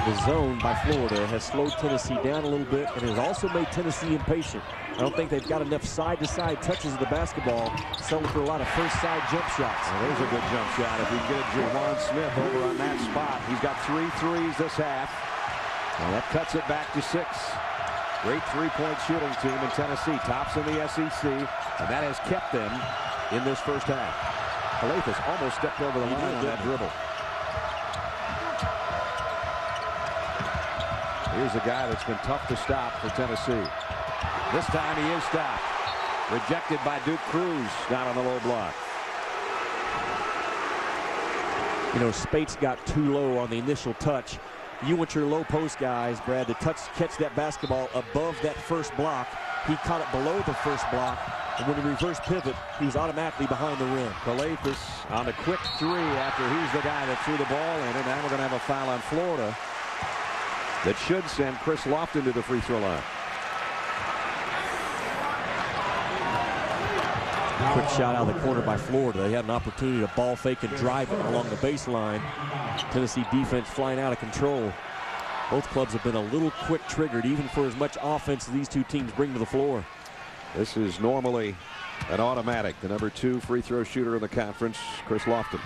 The zone by Florida has slowed Tennessee down a little bit and has also made Tennessee impatient. I don't think they've got enough side-to-side touches of the basketball, selling for a lot of first-side jump shots. Well, there's a good jump shot. If we can get Javon Smith over on that spot. He's got 3 threes this half. And that cuts it back to 6. Great three-point shooting team in Tennessee. Tops in the SEC. And that has kept them in this first half. Calathes almost stepped over the line on that dribble. Here's a guy that's been tough to stop for Tennessee. This time he is stopped. Rejected by Duke Cruz, not on the low block. You know, Spates got too low on the initial touch. You want your low post guys, Brad, to catch that basketball above that first block. He caught it below the first block, and when he reverse pivot, he was automatically behind the rim. Calathes on a quick 3 after he's the guy that threw the ball in, and now we're going to have a foul on Florida that should send Chris Lofton to the free throw line. Quick shot out of the corner by Florida. They had an opportunity to ball fake and drive it along the baseline. Tennessee defense flying out of control. Both clubs have been a little quick triggered, even for as much offense as these two teams bring to the floor. This is normally an automatic. The number 2 free throw shooter in the conference, Chris Lofton.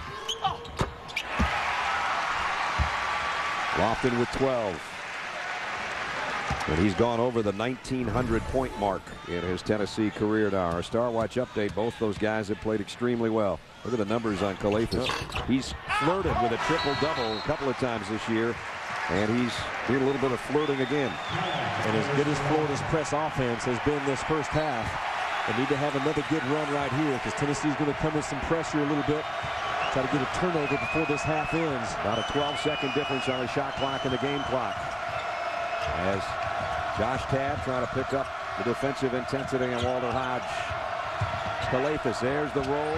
Lofton with 12. And he's gone over the 1,900-point mark in his Tennessee career now. Our Star Watch update, both those guys have played extremely well. Look at the numbers on Calathes. He's flirted with a triple-double a couple of times this year, and he's doing a little bit of flirting again. And as good as Florida's press offense has been this first half, they need to have another good run right here because Tennessee's going to come with some pressure a little bit. Try to get a turnover before this half ends. About a 12-second difference on the shot clock and the game clock. As Josh Tabb trying to pick up the defensive intensity on Walter Hodge. Calathes, there's the roll.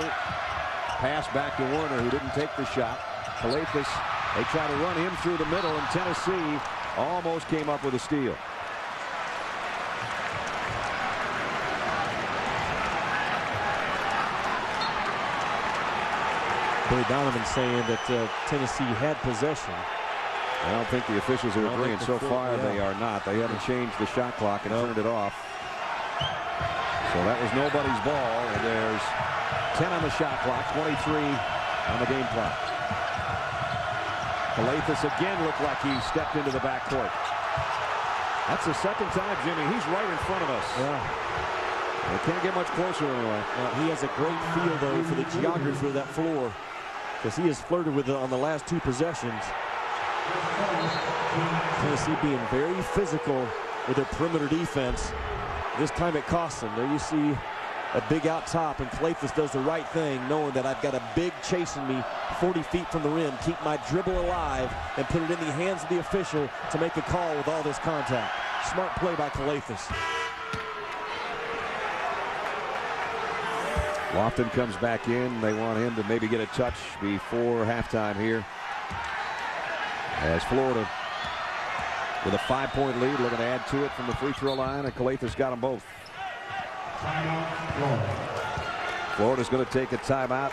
Pass back to Warner, who didn't take the shot. Calathes, they try to run him through the middle, and Tennessee almost came up with a steal. Billy Donovan saying that Tennessee had possession. I don't think the officials are agreeing. So far, they are not. They haven't changed the shot clock and turned it off. So that was nobody's ball, and there's 10 on the shot clock, 23 on the game clock. Calathes again looked like he stepped into the backcourt. That's the second time, Jimmy. He's right in front of us. They can't get much closer anyway. He has a great feel, though, for the geography of that floor because he has flirted with it on the last 2 possessions. Tennessee being very physical with their perimeter defense. This time it costs them. There you see a big out top, and Calathes does the right thing, knowing that I've got a big chasing me 40 feet from the rim, keep my dribble alive, and put it in the hands of the official to make a call with all this contact. Smart play by Calathes. Lofton comes back in. They want him to maybe get a touch before halftime here. As Florida with a 5-point lead, looking to add to it from the free throw line, and Calathes got them both. Florida's going to take a timeout.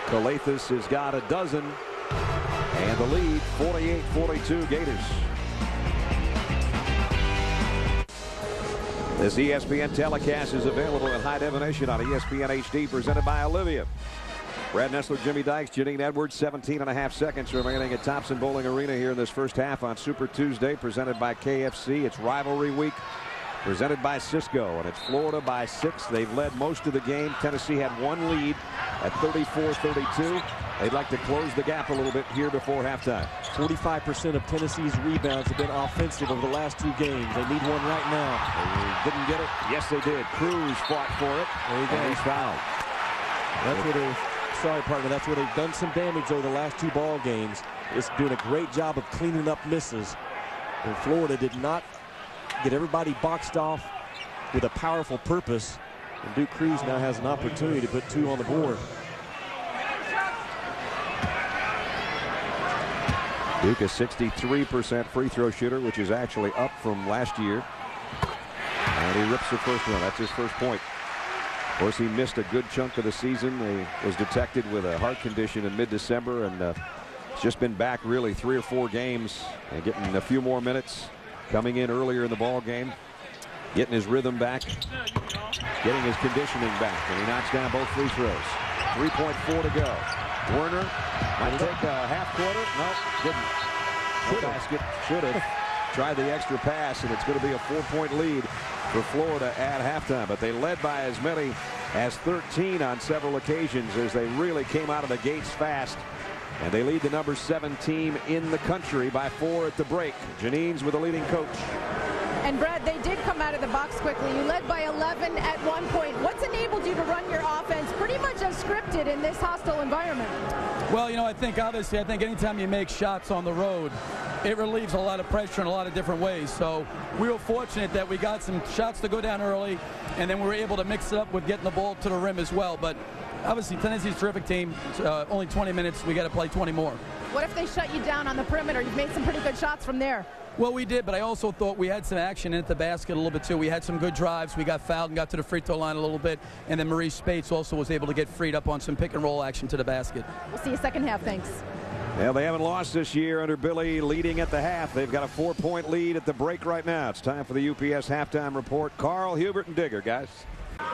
Calathes has got a dozen, and the lead 48-42 Gators. This ESPN telecast is available in high definition on ESPN HD, presented by Olivia. Brad Nessler, Jimmy Dykes, Janine Edwards, 17.5 seconds remaining at Thompson Bowling Arena here in this first half on Super Tuesday, presented by KFC. It's rivalry week, presented by Cisco, and it's Florida by 6. They've led most of the game. Tennessee had one lead at 34-32. They'd like to close the gap a little bit here before halftime. 45% of Tennessee's rebounds have been offensive over the last 2 games. They need one right now. They didn't get it. Yes, they did. Cruz fought for it. There you go. And he's fouled. That's what they're. Sorry, partner. That's where they've done some damage over the last 2 ball games. It's doing a great job of cleaning up misses. And Florida did not get everybody boxed off with a powerful purpose. And Duke Cruz now has an opportunity to put 2 on the board. Duke is 63% free throw shooter, which is actually up from last year. And he rips the first one. That's his first point. Of course, he missed a good chunk of the season. He was detected with a heart condition in mid-December, and he's just been back really 3 or 4 games and getting a few more minutes, coming in earlier in the ball game. getting his rhythm back, getting his conditioning back, and he knocks down both free throws. 3.4 to go. Werner might take a half quarter. No, didn't. Basket. Should have tried the extra pass, and it's going to be a 4-point lead for Florida at halftime. But they led by as many as 13 on several occasions as they really came out of the gates fast. And they lead the number 7 team in the country by 4 at the break. Janine's with the leading coach. And Brad, they did come out of the box quickly. You led by 11 at one point. What's enabled you to run your offense pretty much as scripted in this hostile environment? Well, I think anytime you make shots on the road, it relieves a lot of pressure in a lot of different ways. So we were fortunate that we got some shots to go down early, and then we were able to mix it up with getting the ball to the rim as well. But obviously, Tennessee's a terrific team. Only 20 minutes. We got to play 20 more. What if they shut you down on the perimeter? You've made some pretty good shots from there. Well, we did, but I also thought we had some action at the basket a little bit, too. We had some good drives. We got fouled and got to the free throw line a little bit. And then Maurice Spates also was able to get freed up on some pick-and-roll action to the basket. We'll see you second half. Thanks. Well, they haven't lost this year under Billy leading at the half. They've got a 4-point lead at the break right now. It's time for the UPS halftime report. Carl, Hubert, and Digger, guys. We know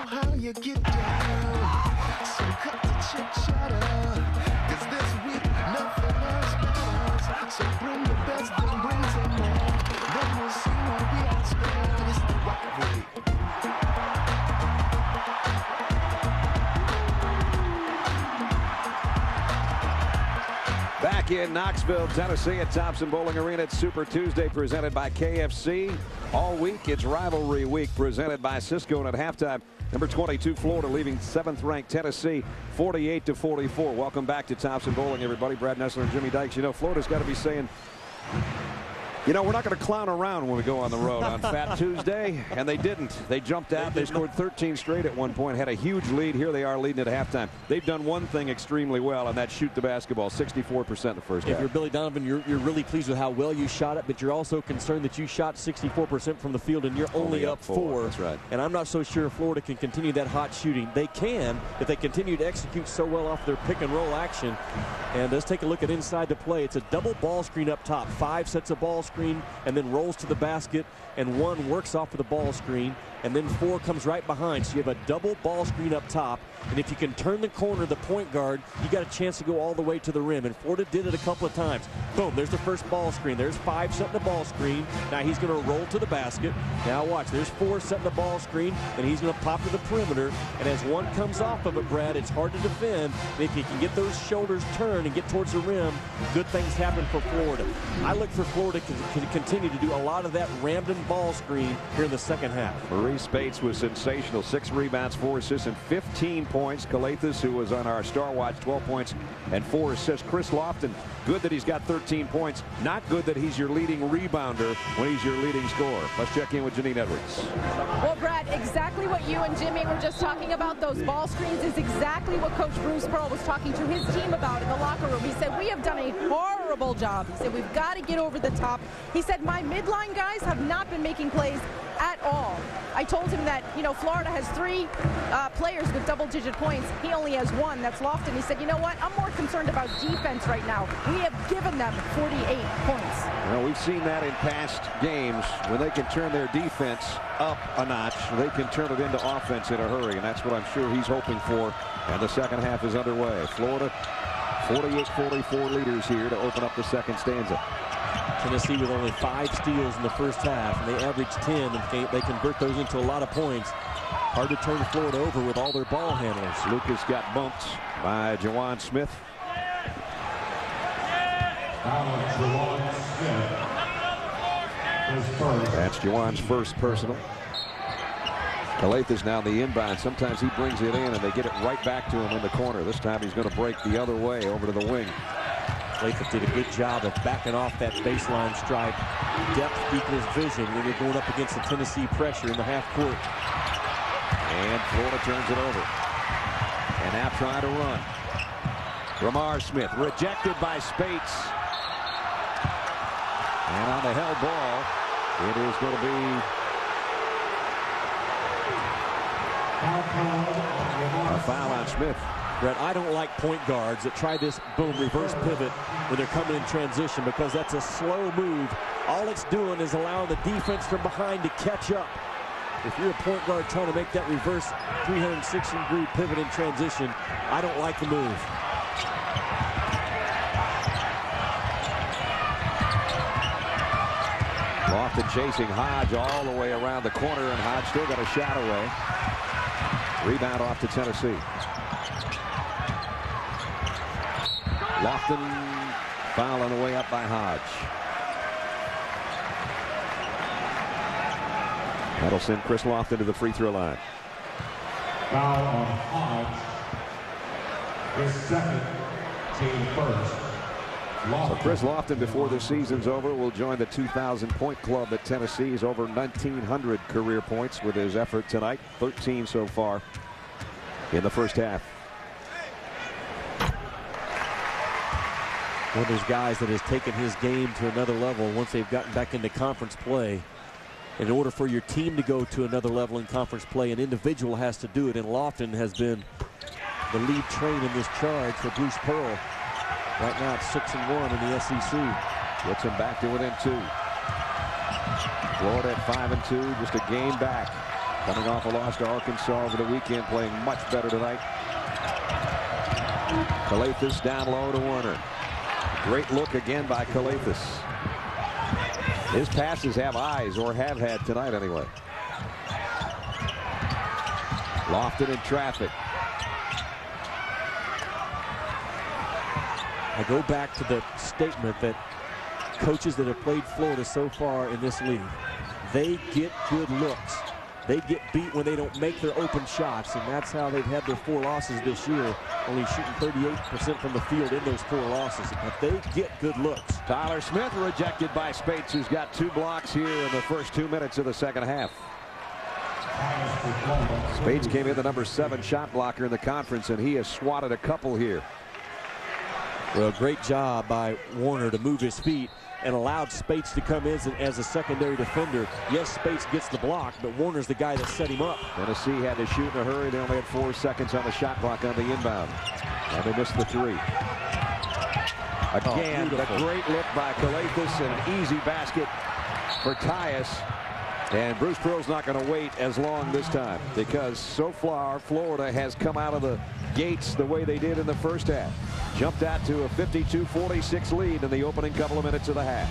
how you get down, so cut the chit chatter, 'cause this week nothing else matters. So bring the best and bring some more, then we'll see what we outspend. It's the rivalry. Back in Knoxville, Tennessee at Thompson Bowling Arena. It's Super Tuesday presented by KFC. All week, it's Rivalry Week presented by Cisco. And at halftime, number 22, Florida leaving 7th-ranked Tennessee 48-44. Welcome back to Thompson Bowling, everybody. Brad Nessler and Jimmy Dykes. Florida's got to be saying, we're not going to clown around when we go on the road on Fat Tuesday, and they didn't. They jumped out. They scored 13 straight at one point, had a huge lead. Here they are leading at halftime. They've done one thing extremely well, and that's shoot the basketball, 64% the first half. If you're Billy Donovan, you're really pleased with how well you shot it, but you're also concerned that you shot 64% from the field, and you're only up 4. That's right. And I'm not so sure Florida can continue that hot shooting. They can if they continue to execute so well off their pick-and-roll action. And let's take a look at inside the play. It's a double ball screen up top. 5 sets of ball screen, and then rolls to the basket, and 1 works off of the ball screen, and then 4 comes right behind. So you have a double ball screen up top, and if you can turn the corner, the point guard, you got a chance to go all the way to the rim. And Florida did it a couple of times. Boom, there's the first ball screen. There's 5 setting the ball screen. Now he's going to roll to the basket. Now watch, there's 4 setting the ball screen, and he's going to pop to the perimeter. And as 1 comes off of it, Brad, it's hard to defend. And if you can get those shoulders turned and get towards the rim, good things happen for Florida. I look for Florida to continue to do a lot of that Ramden ball screen here in the second half. Maurice Spates was sensational. 6 rebounds, 4 assists, and 15 points. Calathis, who was on our Star Watch, 12 points and 4 assists. Chris Lofton, good that he's got 13 points. Not good that he's your leading rebounder when he's your leading scorer. Let's check in with Janine Edwards. Well, Brad, exactly what you and Jimmy were just talking about. Those ball screens is exactly what Coach Bruce Pearl was talking to his team about in the locker room. He said, we have done a horrible job. He said, we've got to get over the top. He said, my midline guys have not been making plays at all. I told him that, Florida has 3 players with double-digit points. He only has 1. That's Lofton. He said, you know what? I'm more concerned about defense right now. We have given them 48 points. Well, we've seen that in past games. When they can turn their defense up a notch, they can turn it into offense in a hurry, and that's what I'm sure he's hoping for. And the second half is underway. Florida 48-44 leaders here to open up the second stanza. Tennessee with only 5 steals in the first half, and they average 10, and they convert those into a lot of points. Hard to turn Florida over with all their ball handlers. Lucas got bumped by Jawan Smith. That's Jawan's first personal. Calathis now the inbound. Sometimes he brings it in, and they get it right back to him in the corner. This time he's going to break the other way over to the wing. Calathis did a good job of backing off that baseline stripe. Depth equals vision when you're going up against the Tennessee pressure in the half court. And Florida turns it over. And now trying to run. Ramar Smith rejected by Spates. And on the held ball, it is going to be a foul on Smith. Brett, I don't like point guards that try this boom reverse pivot when they're coming in transition, because that's a slow move all it's doing is allowing the defense from behind to catch up. If you're a point guard trying to make that reverse 360-degree pivot in transition, I don't like the move. Lofton chasing Hodge all the way around the corner, and Hodge still got a shot away. Rebound off to Tennessee. Lofton foul on the way up by Hodge. That'll send Chris Lofton to the free throw line. Foul on Hodge. His second, team first. So Chris Lofton, before the season's over, will join the 2,000-point club at Tennessee's over 1,900 career points with his effort tonight. 13 so far in the first half. One of those guys that has taken his game to another level once they've gotten back into conference play. In order for your team to go to another level in conference play, an individual has to do it, and Lofton has been the lead train in this charge for Bruce Pearl. Right now it's 6-1 in the SEC. Gets him back to within 2. Florida at 5-2, just a game back. Coming off a loss to Arkansas over the weekend, playing much better tonight. Calathes down low to Warner. Great look again by Calathes. His passes have eyes, or have had tonight anyway. Lofton in traffic. I go back to the statement that coaches that have played Florida so far in this league, they get good looks. They get beat when they don't make their open shots, and that's how they've had their 4 losses this year, only shooting 38% from the field in those 4 losses. But they get good looks. Tyler Smith rejected by Spates, who's got 2 blocks here in the first 2 minutes of the second half. Spates came in the number 7 shot blocker in the conference, and he has swatted a couple here. Well, great job by Warner to move his feet and allowed Spates to come in as a secondary defender. Yes, Spates gets the block, but Warner's the guy that set him up. Tennessee had to shoot in a hurry. They only had 4 seconds on the shot clock on the inbound, and they missed the 3. Again, a great look by Calathes, and an easy basket for Tyus. And Bruce Pearl's not going to wait as long this time, because so far Florida has come out of the gates the way they did in the first half. Jumped out to a 52-46 lead in the opening couple of minutes of the half.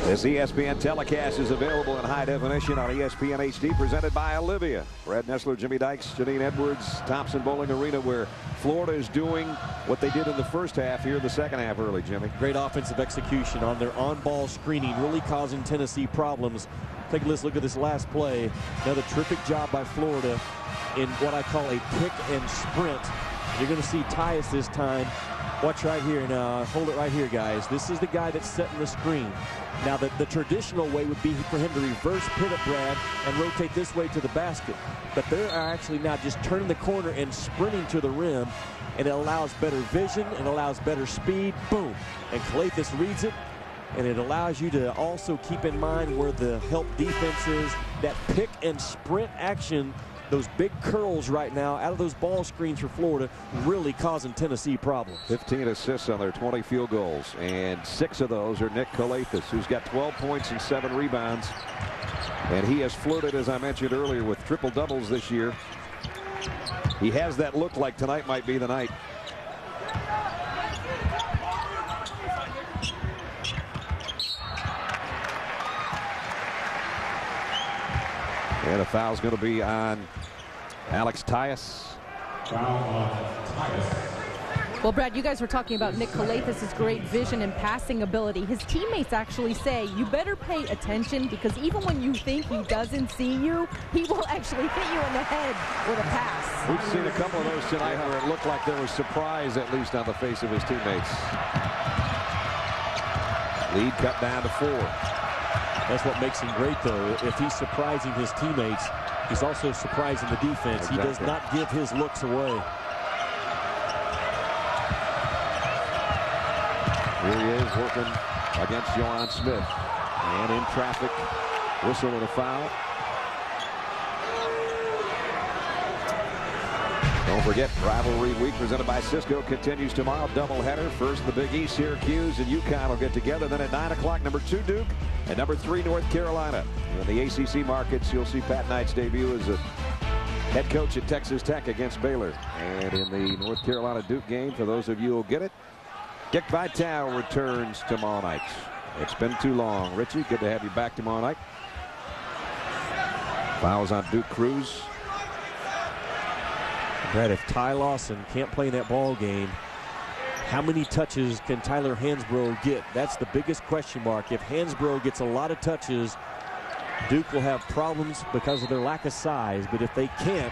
This ESPN telecast is available in high definition on ESPN HD, presented by Olivia. Brad Nessler, Jimmy Dykes, Janine Edwards, Thompson Bowling Arena, where Florida is doing what they did in the first half here in the second half early, Jimmy. Great offensive execution on their on-ball screening, really causing Tennessee problems. Take a look at this last play. Another terrific job by Florida in what I call a pick and sprint. You're going to see Tyus this time. Watch right here. Now, hold it right here, guys. This is the guy that's setting the screen. Now, the traditional way would be for him to reverse pivot, Brad, and rotate this way to the basket. But they are actually now just turning the corner and sprinting to the rim, and it allows better vision, it allows better speed. Boom. And Calathes reads it, and it allows you to also keep in mind where the help defense is. That pick and sprint action, those big curls right now out of those ball screens for Florida, really causing Tennessee problems. 15 assists on their 20 field goals, and 6 of those are Nick Calathes, who's got 12 points and 7 rebounds. And he has flirted, as I mentioned earlier, with triple doubles this year. He has that look like tonight might be the night. And a foul's going to be on Alex Tyus. Foul on Tyus. Well, Brad, you guys were talking about Nick Calathes' great vision and passing ability. His teammates actually say you better pay attention, because even when you think he doesn't see you, he will actually hit you in the head with a pass. We've seen a couple of those tonight where it looked like there was surprise, at least on the face of his teammates. Lead cut down to 4. That's what makes him great, though. If he's surprising his teammates, he's also surprising the defense. Exactly. He does not give his looks away. Here he is working against Johan Smith. And in traffic, whistle and a foul. Don't forget, Rivalry Week presented by Cisco continues tomorrow. Doubleheader. First, the Big East, Syracuse and UConn will get together. Then at 9 o'clock, number 2 Duke and number 3 North Carolina. In the ACC markets, you'll see Pat Knight's debut as a head coach at Texas Tech against Baylor. And in the North Carolina Duke game, for those of you who will get it, Dick Vitale returns tomorrow night. It's been too long. Richie, good to have you back tomorrow night. Fouls on Duke Cruz. Brad, if Ty Lawson can't play in that ball game, how many touches can Tyler Hansbrough get? That's the biggest question mark. If Hansbrough gets a lot of touches, Duke will have problems because of their lack of size. But if they can't,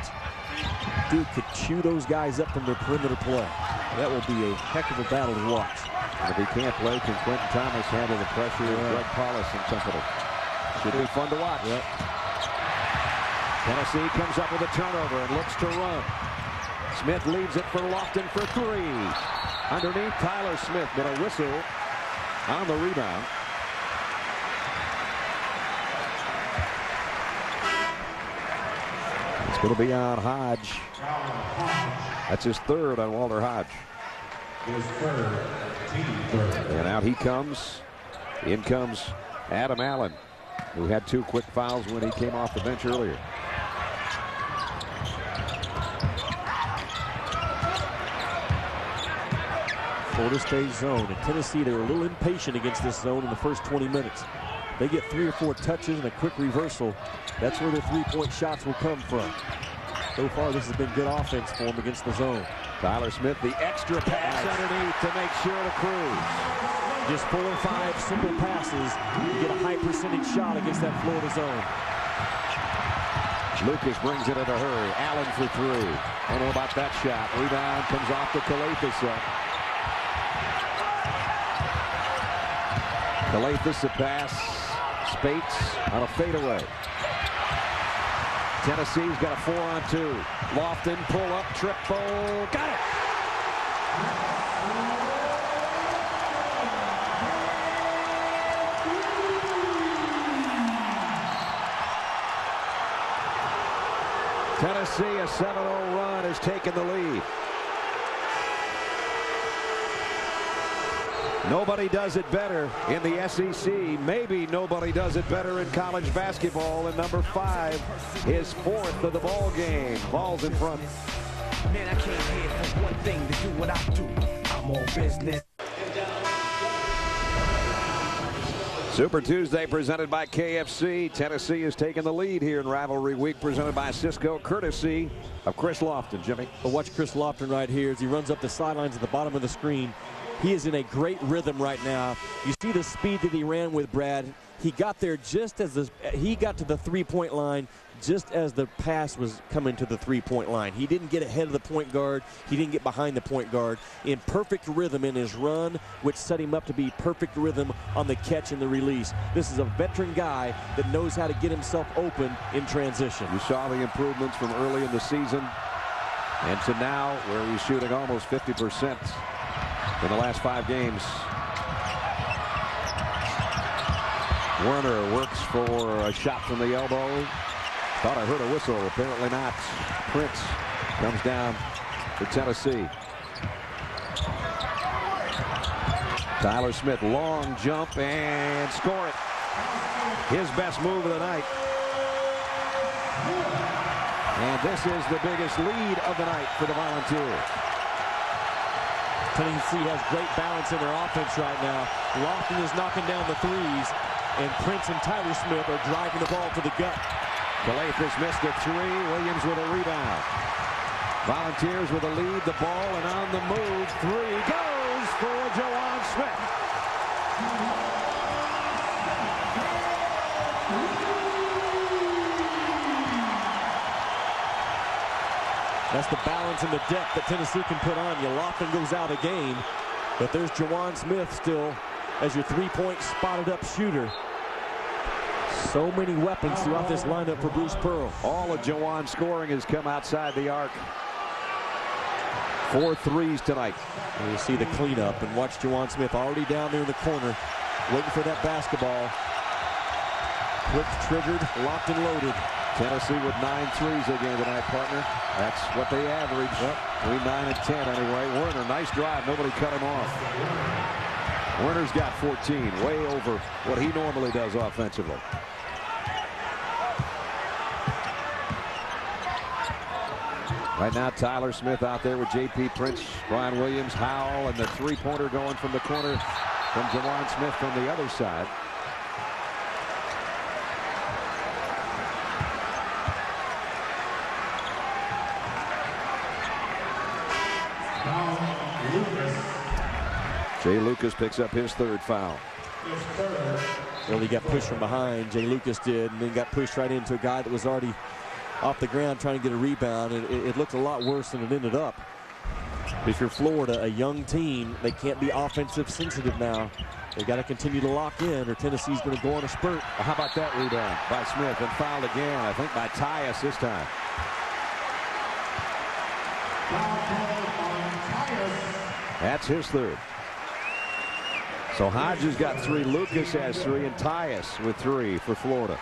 Duke could chew those guys up from their perimeter play. That will be a heck of a battle to watch. And if he can't play, can Quentin Thomas handle the pressure of Greg Paulus and company? Should be fun to watch. Yep. Tennessee comes up with a turnover and looks to run. Smith leaves it for Lofton for 3. Underneath Tyler Smith, but a whistle on the rebound. It's going to be on Hodge. That's his 3rd on Walter Hodge. His 3rd, team 3rd. And out he comes. In comes Adam Allen, who had 2 quick fouls when he came off the bench earlier. Florida State zone. In Tennessee, they were a little impatient against this zone in the first 20 minutes. They get 3 or 4 touches and a quick reversal. That's where their 3-point shots will come from. So far, this has been good offense for them against the zone. Tyler Smith, the extra pass underneath to make sure to Cruz. Just 4 or 5 simple passes. You get a high percentage shot against that Florida zone. Lucas brings it in a hurry. Allen for 3. Don't know about that shot. Rebound comes off to Calathes. Calathes a pass. Spates on a fadeaway. Tennessee's got a 4-on-2. Lofton pull up, triple. Got it. Tennessee, a 7-0 run, has taken the lead. Nobody does it better in the SEC. Maybe nobody does it better in college basketball. And number 5, his 4th of the ball game. Ball's in front. Man, I came here for one thing, to do what I do. I'm on business. Super Tuesday presented by KFC. Tennessee has taken the lead here in Rivalry Week presented by Cisco, courtesy of Chris Lofton. Jimmy. But watch Chris Lofton right here as he runs up the sidelines at the bottom of the screen. He is in a great rhythm right now. You see the speed that he ran with, Brad. He got there just as he got to the 3-point line just as the pass was coming to the 3-point line. He didn't get ahead of the point guard. He didn't get behind the point guard. In perfect rhythm in his run, which set him up to be perfect rhythm on the catch and the release. This is a veteran guy that knows how to get himself open in transition. You saw the improvements from early in the season and to now where he's shooting almost 50% in the last 5 games. Werner works for a shot from the elbow. Thought I heard a whistle. Apparently not. Prince comes down for Tennessee. Tyler Smith, long jump and score it. His best move of the night. And this is the biggest lead of the night for the Volunteers. Tennessee has great balance in their offense right now. Lofton is knocking down the threes, and Prince and Tyler Smith are driving the ball to the gut. Calathes missed a 3. Williams with a rebound. Volunteers with a lead, the ball, and on the move. 3 goes for Jawan Smith. That's the balance and the depth that Tennessee can put on you. Lofton goes out of the game, but there's Jawan Smith still as your 3-point spotted up shooter. So many weapons throughout this lineup for Bruce Pearl. All of Jawan's scoring has come outside the arc. 4 threes tonight. And you see the cleanup, and watch Jawan Smith already down there in the corner, waiting for that basketball. Quick triggered, locked and loaded. Tennessee with 9 threes again tonight, partner. That's what they average. Between 9 and 10 anyway. Werner, nice drive. Nobody cut him off. Werner's got 14, way over what he normally does offensively. Right now, Tyler Smith out there with J.P. Prince, Brian Williams, Howell, and the three-pointer going from the corner from Jawan Smith from the other side. Jay Lucas picks up his third foul. Well, he got pushed from behind, Jay Lucas did, and then got pushed right into a guy that was already off the ground trying to get a rebound, and it looked a lot worse than it ended up. If you're Florida, a young team, they can't be offensive sensitive now. They got to continue to lock in, or Tennessee's going to go on a spurt. How about that rebound by Smith, and fouled again, I think by Tyus this time. That's his third. So Hodges got 3, Lucas has 3, and Tyus with 3 for Florida.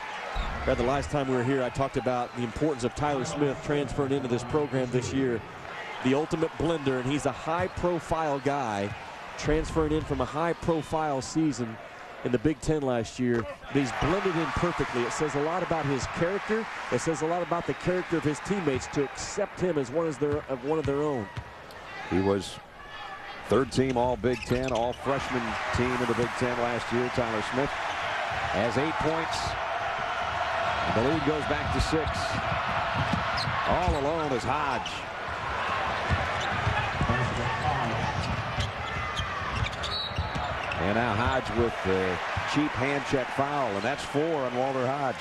Brad, the last time we were here, I talked about the importance of Tyler Smith transferring into this program this year. The ultimate blender, and he's a high-profile guy transferring in from a high-profile season in the Big Ten last year. But he's blended in perfectly. It says a lot about his character. It says a lot about the character of his teammates to accept him as one of their own. He was third team all Big Ten, all freshman team in the Big Ten last year. Tyler Smith has 8 points. And the lead goes back to 6. All alone is Hodge. And now Hodge with the cheap hand check foul, and that's 4 on Walter Hodge.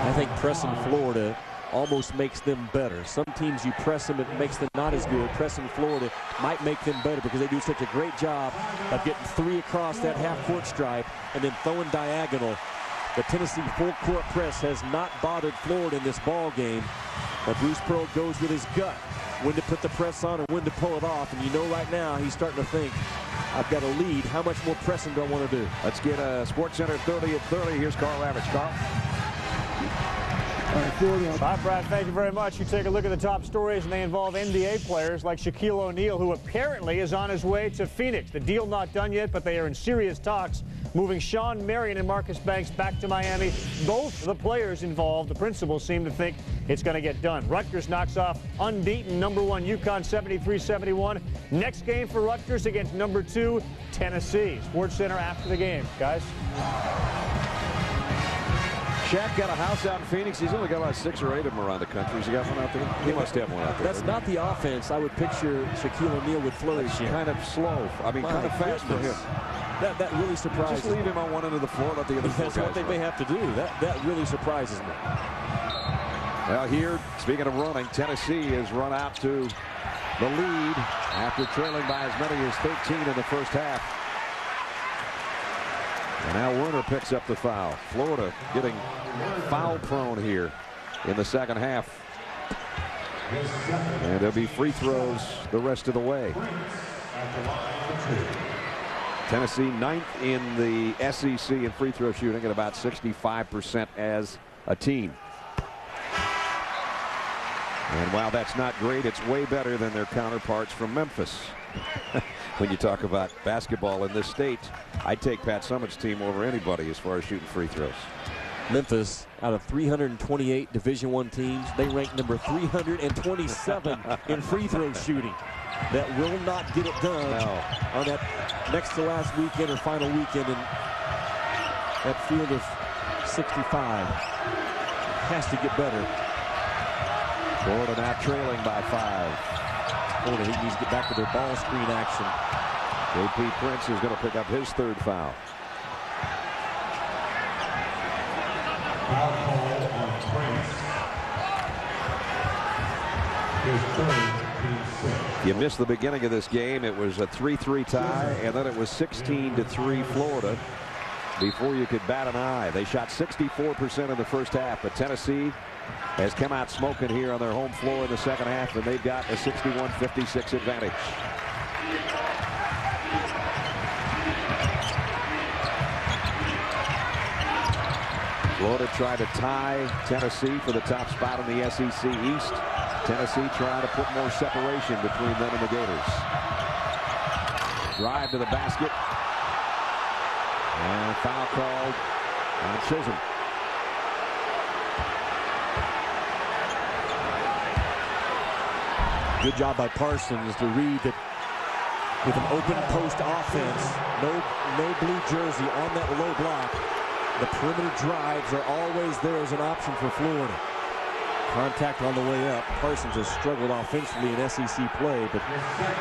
I think pressing Florida almost makes them better. Some teams you press them, it makes them not as good. Pressing Florida might make them better because they do such a great job of getting 3 across that half-court stripe and then throwing diagonal. The Tennessee full-court press has not bothered Florida in this ball game. But Bruce Pearl goes with his gut when to put the press on and when to pull it off. And you know right now he's starting to think, I've got a lead. How much more pressing do I want to do? Let's get a SportsCenter 30 at 30. Here's Carl Ravitch. Carl. All right, Brad, thank you very much. You take a look at the top stories, and they involve NBA players like Shaquille O'Neal, who apparently is on his way to Phoenix. The deal not done yet, but they are in serious talks, moving Sean Marion and Marcus Banks back to Miami. Both the players involved, the principals, seem to think it's going to get done. Rutgers knocks off unbeaten #1 UConn 73-71. Next game for Rutgers against #2 Tennessee. SportsCenter after the game, guys. Shaq got a house out in Phoenix. He's only got about 6 or 8 of them around the country. Has he got one out there? He must have one out there. That's not the offense I would picture Shaquille O'Neal would flourish in. Kind of slow. I mean, kind of fast for him. That really surprises me. Just leave him on one end of the floor, let the other four That's guys what they may have to do. That really surprises me. Well, here, speaking of running, Tennessee has run out to the lead after trailing by as many as 13 in the first half. And now Werner picks up the foul. Florida getting foul prone here in the second half. And there'll be free throws the rest of the way. Tennessee 9th in the SEC in free throw shooting at about 65% as a team. And while that's not great, it's way better than their counterparts from Memphis. When you talk about basketball in this state, I'd take Pat Summitt's team over anybody as far as shooting free throws. Memphis, out of 328 Division I teams, they rank number 327 in free throw shooting. That will not get it done on that next to last weekend or final weekend in that field of 65. Has to get better. Florida now trailing by 5. Florida needs to get back to their ball screen action. J.P. Prince is going to pick up his third foul. Foul call on Prince. His third, team 6. You missed the beginning of this game. It was a 3-3 tie, and then it was 16-3 Florida before you could bat an eye. They shot 64% in the first half, but Tennessee has come out smoking here on their home floor in the second half, and they've got a 61-56 advantage. Florida tried to tie Tennessee for the top spot in the SEC East. Tennessee trying to put more separation between them and the Gators. Drive to the basket. And foul called on Chisholm. Good job by Parsons to read that with an open post offense, no blue jersey on that low block. The perimeter drives are always there as an option for Florida. Contact on the way up. Parsons has struggled offensively in SEC play, but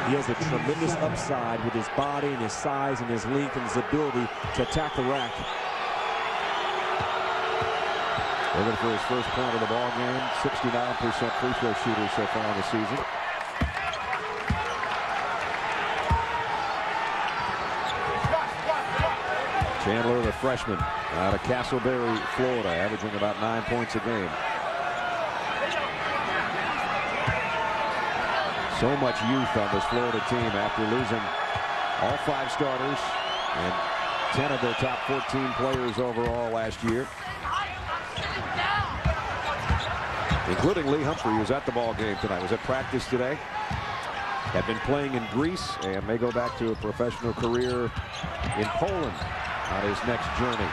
he has a tremendous upside with his body and his size and his length and his ability to attack the rack. Looking for his first point of the ball game. 69% free throw shooter so far in the season. Chandler, the freshman, out of Castleberry, Florida, averaging about 9 points a game. So much youth on this Florida team after losing all 5 starters and 10 of their top 14 players overall last year, including Lee Humphrey, who's at the ball game tonight. Was at practice today. Had been playing in Greece and may go back to a professional career in Poland on his next journey.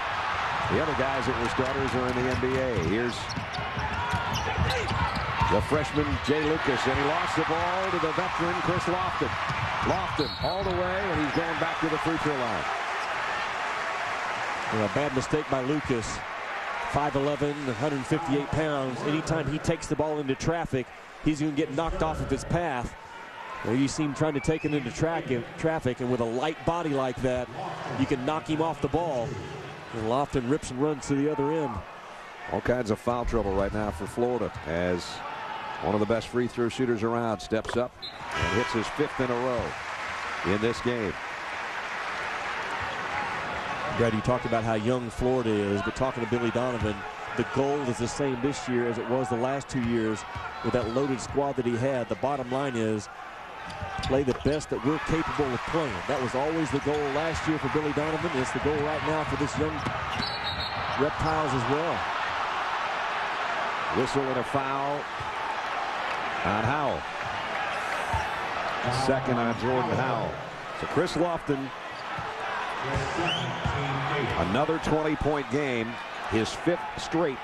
The other guys that were starters are in the NBA. Here's the freshman Jay Lucas, and he lost the ball to the veteran Chris Lofton. Lofton all the way, and he's going back to the free throw line. A bad mistake by Lucas. 5'11", 158 pounds. Anytime he takes the ball into traffic, he's going to get knocked off of his path. Well, you see him trying to take it into traffic, and with a light body like that, you can knock him off the ball. And Lofton rips and runs to the other end. All kinds of foul trouble right now for Florida as one of the best free throw shooters around steps up and hits his 5th in a row in this game. Brad, you talked about how young Florida is, but talking to Billy Donovan, the goal is the same this year as it was the last 2 years with that loaded squad that he had. The bottom line is play the best that we're capable of playing. That was always the goal last year for Billy Donovan. It's the goal right now for this young Reptiles as well. Whistle and a foul on Howell. Second on Jordan Howell. So Chris Lofton, another 20-point game, his 5th straight.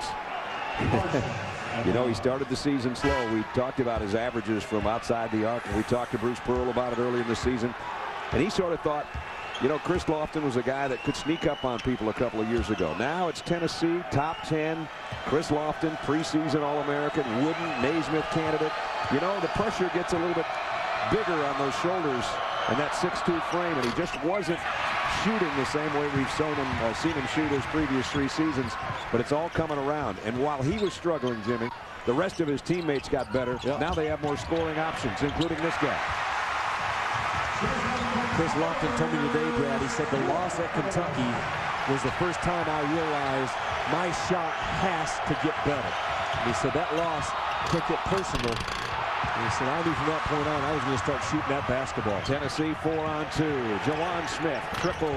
You know, he started the season slow. We talked about his averages from outside the arc, and we talked to Bruce Pearl about it early in the season. And he sort of thought, you know, Chris Lofton was a guy that could sneak up on people a couple of years ago. Now it's Tennessee, top 10. Chris Lofton, preseason All-American, Wooden, Naismith candidate. You know, the pressure gets a little bit bigger on those shoulders and that 6'2" frame, and he just wasn't shooting the same way we've seen him shoot his previous 3 seasons, but it's all coming around. And while he was struggling, Jimmy, the rest of his teammates got better. Yep. Now they have more scoring options, including this guy. Chris Lofton told me today, Brad, he said the loss at Kentucky was the first time I realized my shot has to get better. And he said that loss took it personal. And he said, I knew from that point on I was going to start shooting that basketball. Tennessee 4-on-2. Jawan Smith, triple.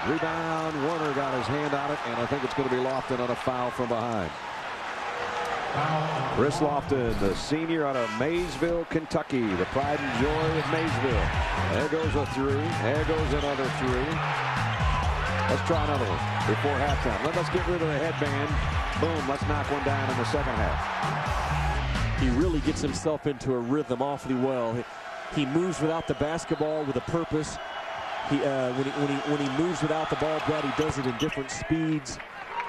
Rebound. Warner got his hand on it, and I think it's going to be Lofton on a foul from behind. Chris Lofton, the senior out of Maysville, Kentucky, the pride and joy of Maysville. There goes a 3. There goes another 3. Let's try another one before halftime. Let's get rid of the headband. Boom, let's knock one down in the second half. He really gets himself into a rhythm awfully well. He moves without the basketball with a purpose. When he moves without the ball, Brad, he does it in different speeds.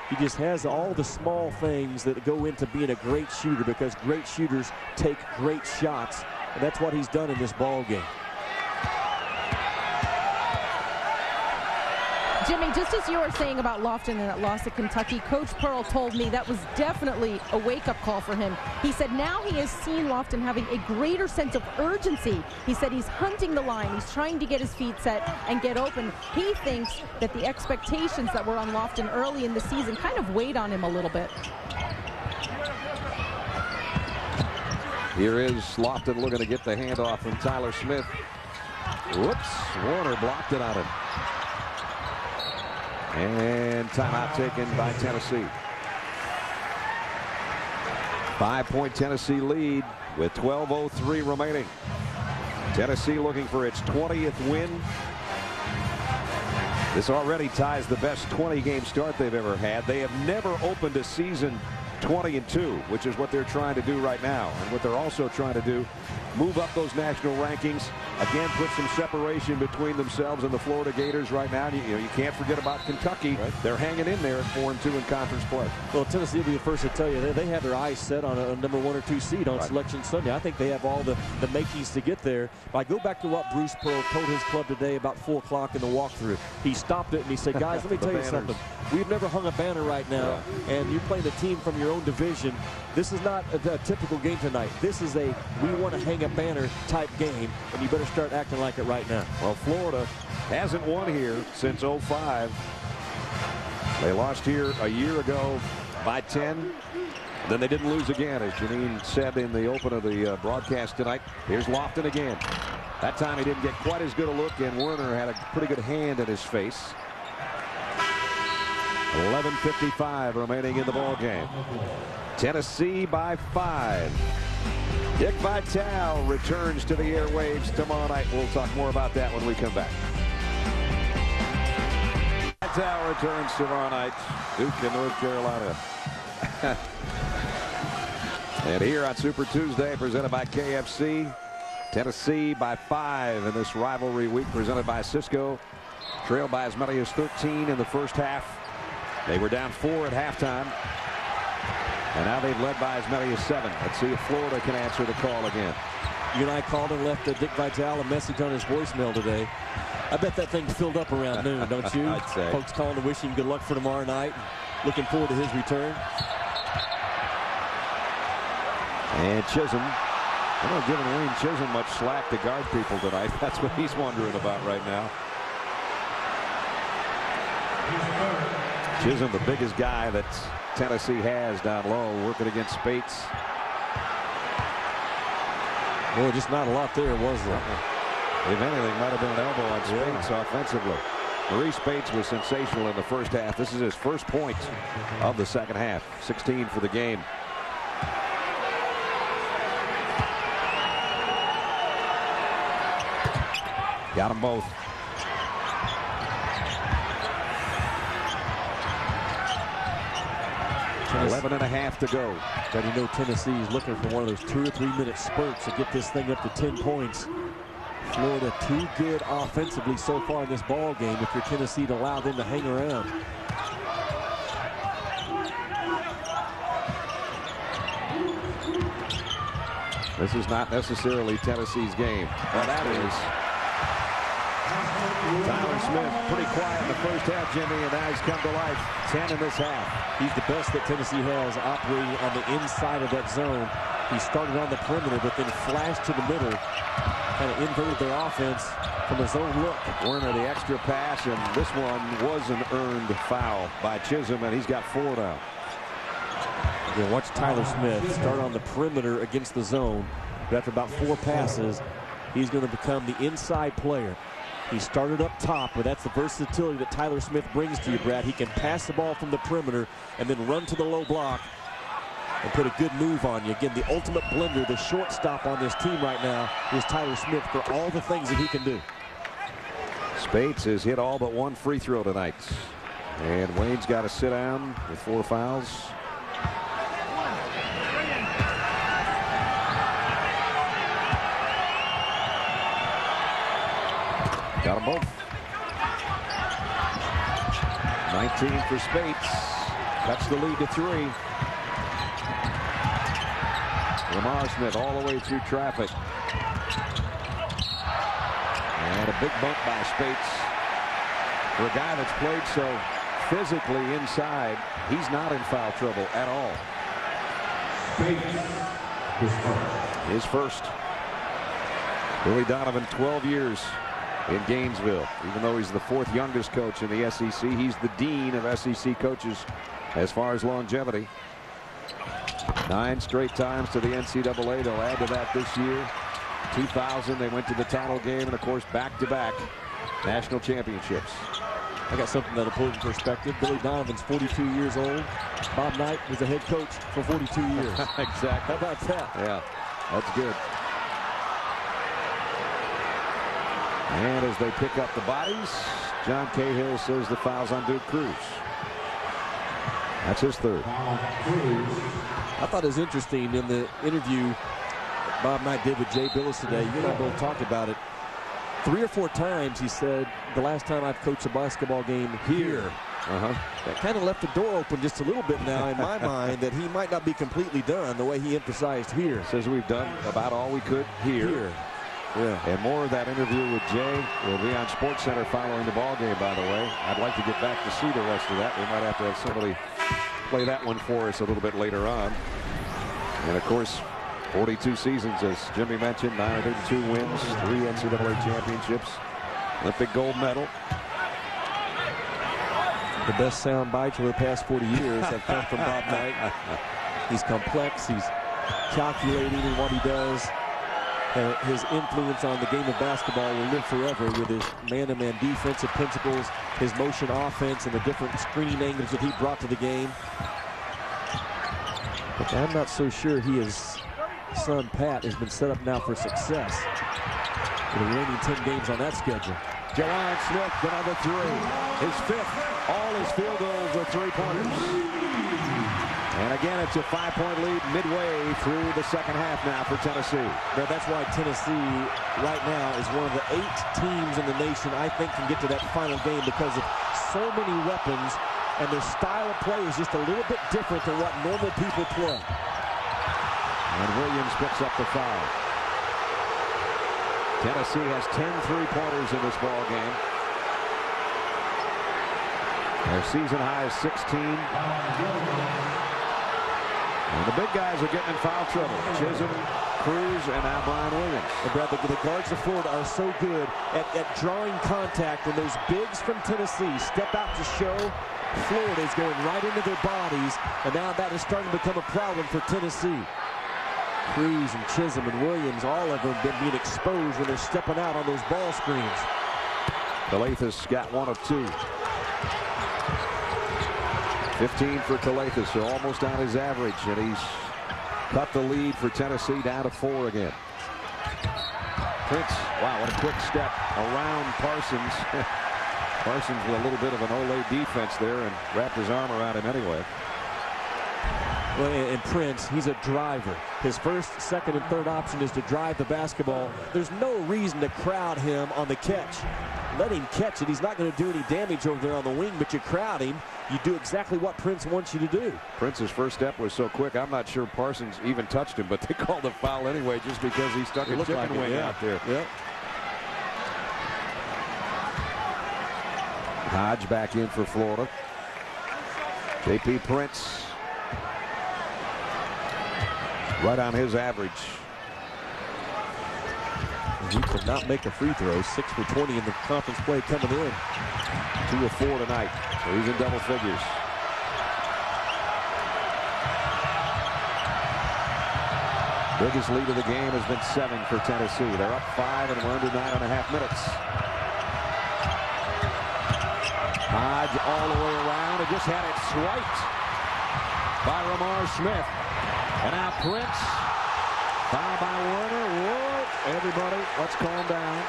He just has all the small things that go into being a great shooter, because great shooters take great shots, and that's what he's done in this ball game. Jimmy, just as you were saying about Lofton and that loss at Kentucky, Coach Pearl told me that was definitely a wake-up call for him. He said now he has seen Lofton having a greater sense of urgency. He said he's hunting the line. He's trying to get his feet set and get open. He thinks that the expectations that were on Lofton early in the season kind of weighed on him a little bit. Here is Lofton looking to get the handoff from Tyler Smith. Whoops, Warner blocked it on him. And timeout taken by Tennessee. 5-point Tennessee lead with 12:03 remaining. Tennessee looking for its 20th win. This already ties the best 20-game start they've ever had. They have never opened a season 20-2, which is what they're trying to do right now. And what they're also trying to do, move up those national rankings. Again, put some separation between themselves and the Florida Gators right now. You can't forget about Kentucky. Right. They're hanging in there at 4-2 in conference play. Well, Tennessee will be the first to tell you they have their eyes set on a number 1 or 2 seed on Selection Sunday. I think they have all the makings to get there. But I go back to what Bruce Pearl told his club today about 4 o'clock in the walkthrough. He stopped it and he said, guys, let me tell you something. We've never hung a banner right now, and you're playing a team from your own division. This is not a typical game tonight. This is a we want to hang a banner type game, and you better start acting like it right now. Well, Florida hasn't won here since 05. They lost here a year ago by 10. Then they didn't lose again, as Janine said in the open of the broadcast tonight. Here's Lofton again. That time he didn't get quite as good a look, and Werner had a pretty good hand in his face. 11:55 remaining in the ball game. Tennessee by 5. Dick Vitale returns to the airwaves tomorrow night. We'll talk more about that when we come back. Vitale returns tomorrow night. Duke in North Carolina. And here on Super Tuesday, presented by KFC, Tennessee by 5 in this rivalry week, presented by Cisco. Trailed by as many as 13 in the first half. They were down 4 at halftime. And now they've led by as many as 7. Let's see if Florida can answer the call again. You and I called and left Dick Vitale a message on his voicemail today. I bet that thing filled up around noon, don't you? I'd say. Folks calling to wish him good luck for tomorrow night. Looking forward to his return. And Chisholm. I'm not giving Wayne Chisholm much slack to guard people tonight. That's what he's wondering about right now. Chisholm, the biggest guy that Tennessee has down low, working against Spates. Well, just not a lot there, was there? If anything, might have been an elbow on Spates offensively. Maurice Spates was sensational in the first half. This is his first point of the second half. 16 for the game. Got them both. 11.5 to go. But you know Tennessee is looking for one of those 2 or 3 minute spurts to get this thing up to 10 points. Florida too good offensively so far in this ball game if you're Tennessee to allow them to hang around. This is not necessarily Tennessee's game. Well, that is. Tyler Smith pretty quiet in the first half, Jimmy, and now he's come to life. 10 in this half. He's the best that Tennessee has operating on the inside of that zone. He started on the perimeter, but then flashed to the middle. Kind of inverted their offense from his own look. Werner, the extra pass, and this one was an earned foul by Chisholm, and he's got 4 now. Yeah, watch Tyler Smith start on the perimeter against the zone. But after about 4 passes, he's going to become the inside player. He started up top, but that's the versatility that Tyler Smith brings to you, Brad. He can pass the ball from the perimeter and then run to the low block and put a good move on you. Again, the ultimate blender, the shortstop on this team right now is Tyler Smith for all the things that he can do. Spates has hit all but 1 free throw tonight. And Wayne's got to sit down with 4 fouls. Got them both. 19 for Spates. Cuts the lead to 3. Lamar Smith all the way through traffic. And a big bump by Spates. For a guy that's played so physically inside, he's not in foul trouble at all. His first. Billy Donovan, 12 years in Gainesville. Even though he's the 4th youngest coach in the SEC, he's the dean of SEC coaches as far as longevity. 9 straight times to the NCAA. They'll add to that this year. 2000, they went to the title game, and of course back-to-back national championships. I got something that'll put in perspective. Billy Donovan's 42 years old. Bob Knight was the head coach for 42 years. Exactly. How about that? Yeah, that's good. And as they pick up the bodies, John Cahill says the foul's on Duke Cruz. That's his third. I thought it was interesting in the interview Bob Knight did with Jay Billis today. You and I both talked about it. 3 or 4 times he said, the last time I've coached a basketball game here. That kind of left the door open just a little bit now in my mind that he might not be completely done the way he emphasized here. Says we've done about all we could here. Yeah. And more of that interview with Jay will be on SportsCenter following the ball game, by the way. I'd like to get back to see the rest of that. We might have to have somebody play that one for us a little bit later on. And of course, 42 seasons, as Jimmy mentioned, 902 wins, 3 NCAA championships, Olympic gold medal. The best sound bites over the past 40 years have come from Bob Knight. He's complex, he's calculating in what he does. His influence on the game of basketball will live forever with his man-to-man defensive principles, his motion offense, and the different screening angles that he brought to the game. But I'm not so sure his son Pat has been set up now for success in the remaining 10 games on that schedule. Jawon Smith, another 3. His 5th. All his field goals are 3-pointers. And again, it's a 5-point lead midway through the second half now for Tennessee. Now, that's why Tennessee right now is one of the 8 teams in the nation I think can get to that final game because of so many weapons, and their style of play is just a little bit different than what normal people play. And Williams picks up the foul. Tennessee has 10 3-pointers in this ball game. Their season high is 16. And the big guys are getting in foul trouble. Chisholm, Cruz, and now Brian Williams. And Brad, the guards of Florida are so good at drawing contact, and those bigs from Tennessee step out to show. Florida is going right into their bodies, and now that is starting to become a problem for Tennessee. Cruz and Chisholm and Williams, all of them been being exposed when they're stepping out on those ball screens. Calathes got 1 of 2. 15 for Calathes, so almost on his average, and he's cut the lead for Tennessee down to 4 again. Prince, wow, what a quick step around Parsons. Parsons with a little bit of an Olay defense there and wrapped his arm around him anyway. Well, and Prince, he's a driver. His first, second, and third option is to drive the basketball. There's no reason to crowd him on the catch. Let him catch it. He's not going to do any damage over there on the wing, but you crowd him. You do exactly what Prince wants you to do. Prince's first step was so quick, I'm not sure Parsons even touched him, but they called a foul anyway just because he stuck a chicken wing out there. Yep. Hodge back in for Florida. J.P. Prince right on his average. He could not make a free throw. 6 for 20 in the conference play coming in. 2 of 4 tonight, so he's in double figures. Biggest lead of the game has been 7 for Tennessee. They're up 5 and we're under 9.5 minutes. Hodge all the way around and just had it swiped by Ramar Smith. And now Prince. Foul by Werner. Whoa, everybody, let's calm down.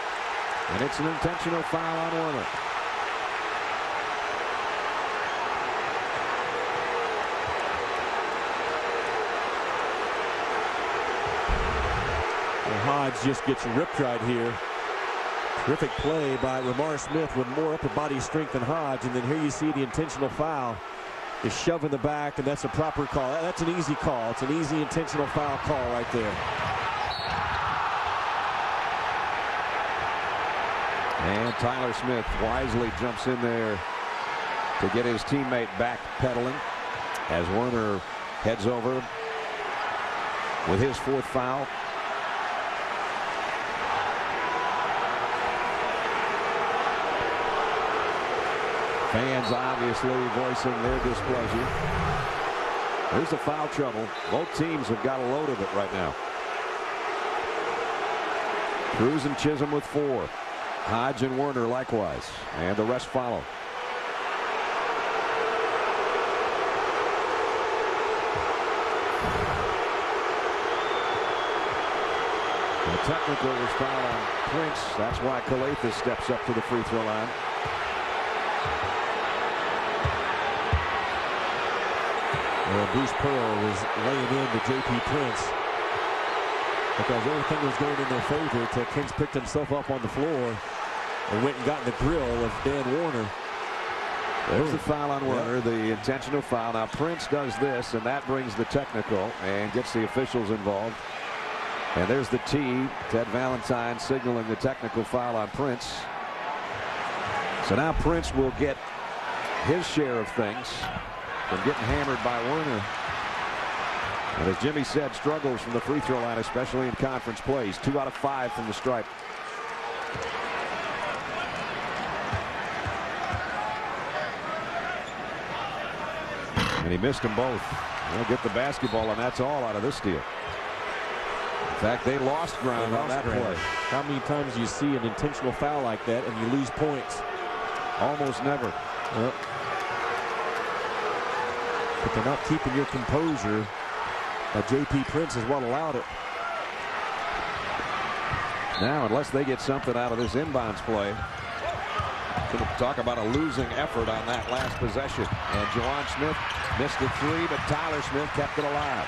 And it's an intentional foul on Werner. Hodge just gets ripped right here. Terrific play by Ramar Smith with more upper body strength than Hodge. And then here you see the intentional foul. Is shove in the back, and that's a proper call. That's an easy call. It's an easy intentional foul call right there. And Tyler Smith wisely jumps in there to get his teammate back pedaling as Werner heads over with his 4th foul. Fans obviously voicing their displeasure. There's the foul trouble. Both teams have got a load of it right now. Cruz and Chisholm with 4. Hodge and Werner likewise. And the rest follow. technical was fouled on Prince. That's why Calathes steps up to the free throw line. Well, Bruce Pearl was laying in to J.P. Prince because everything was going in their favor until Prince picked himself up on the floor and went and got in the grill of Dan Warner. There's the foul on Warner, the intentional foul. Now Prince does this, and that brings the technical and gets the officials involved. And there's the tee. Ted Valentine signaling the technical foul on Prince. So now Prince will get his share of things from getting hammered by Warner. And as Jimmy said, struggles from the free throw line, especially in conference plays. 2 out of 5 from the stripe. And he missed them both. He'll get the basketball, and that's all out of this deal. In fact, they lost ground on that play. How many times do you see an intentional foul like that and you lose points? Almost never. Yep. But they're not keeping your composure. J.P. Prince is what allowed it. Now, unless they get something out of this inbounds play, talk about a losing effort on that last possession. And Juwan Smith missed the 3, but Tyler Smith kept it alive.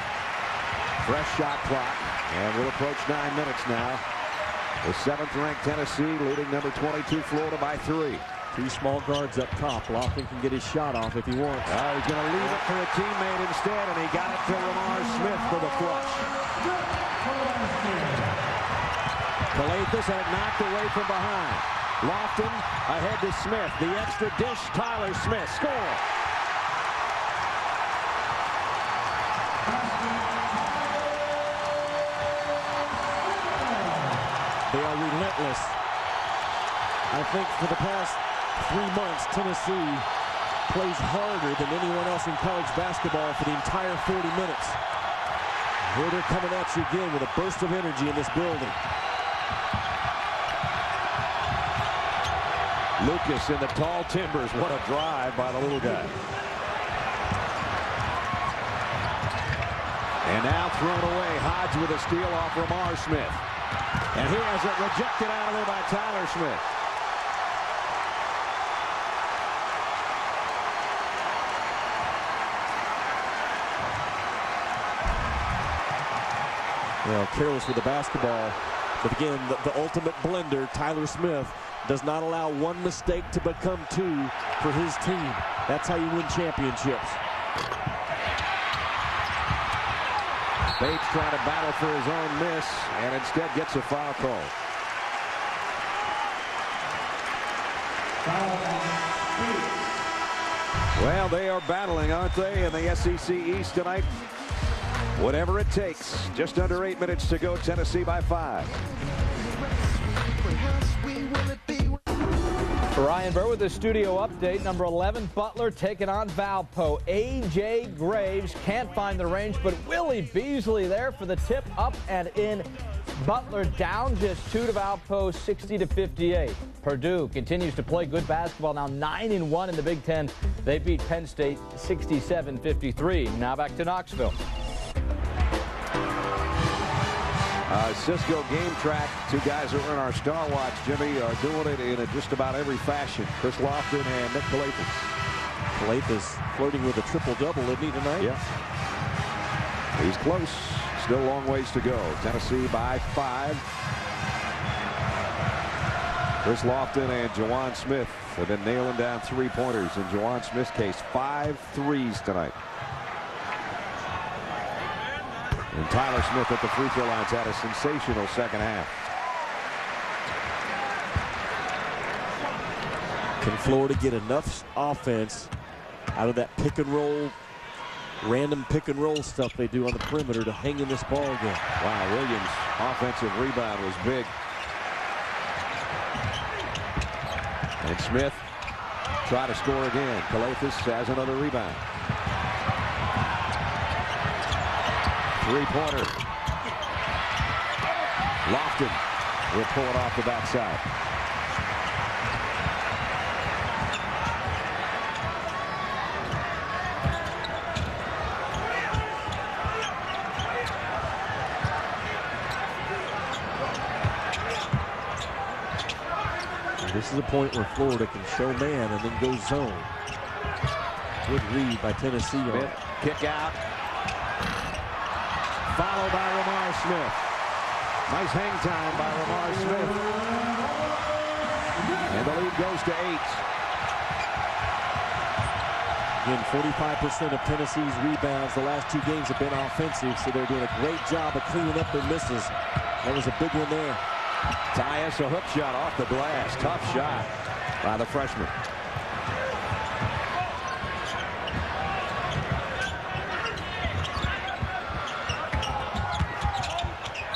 Fresh shot clock, and we'll approach 9 minutes now. The 7th-ranked Tennessee leading number 22 Florida by 3. 2 small guards up top. Lofton can get his shot off if he wants. He's going to leave it for a teammate instead, and he got it to Lamar Smith for the flush. Calathes had it knocked away from behind. Lofton ahead to Smith. The extra dish, Tyler Smith. Score. They are relentless. I think for the past 3 months, Tennessee plays harder than anyone else in college basketball for the entire 40 minutes. Here they're coming at you again with a burst of energy in this building. Lucas in the tall timbers. What a drive by the little guy. And now thrown away. Hodge with a steal off Lamar Smith. And he has it rejected out of there by Tyler Smith. Well, careless with the basketball. But again, the ultimate blender, Tyler Smith, does not allow one mistake to become 2 for his team. That's how you win championships. Bates trying to battle for his own miss, and instead gets a foul call. Well, they are battling, aren't they, in the SEC East tonight? Whatever it takes. Just under 8 minutes to go. Tennessee by 5. Ryan Burr with the studio update. Number 11, Butler taking on Valpo. A.J. Graves can't find the range, but Willie Beasley there for the tip, up and in. Butler down just 2 to Valpo, 60-58. Purdue continues to play good basketball, now 9-1 in the Big Ten. They beat Penn State 67-53. Now back to Knoxville. Cisco Game Track, 2 guys that are in our Star Watch, Jimmy, are doing it in just about every fashion. Chris Lofton and Nick Calathes. Calathes flirting with a triple-double, isn't he, tonight? Yeah. He's close. Still a long ways to go. Tennessee by 5. Chris Lofton and Juwan Smith have been nailing down 3-pointers. In Juwan Smith's case, 5 threes tonight. And Tyler Smith at the free throw line's had a sensational second half. Can Florida get enough offense out of that pick and roll, random pick and roll stuff they do on the perimeter to hang in this ball game? Wow, Williams' offensive rebound was big. And Smith try to score again. Calathes has another rebound. 3-pointer. Lofton will pull it off the backside. This is a point where Florida can show man and then go zone. Good read by Tennessee. Smith, kick out. Followed by Ramar Smith. Nice hang time by Ramar Smith. And the lead goes to 8. Again, 45% of Tennessee's rebounds the last 2 games have been offensive, so they're doing a great job of cleaning up their misses. That was a big one there. Tyus, a hook shot off the glass. Tough shot by the freshman.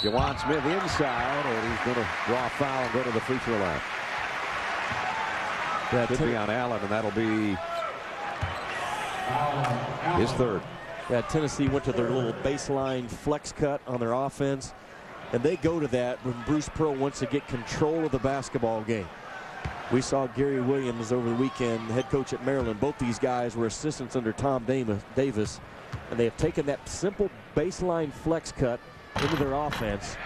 Juwan Smith inside, and he's going to draw a foul and go to the free throw line. That could be on Allen, and that'll be his 3rd. Yeah, Tennessee went to their little baseline flex cut on their offense, and they go to that when Bruce Pearl wants to get control of the basketball game. We saw Gary Williams over the weekend, the head coach at Maryland. Both these guys were assistants under Tom Davis, and they have taken that simple baseline flex cut into their offense.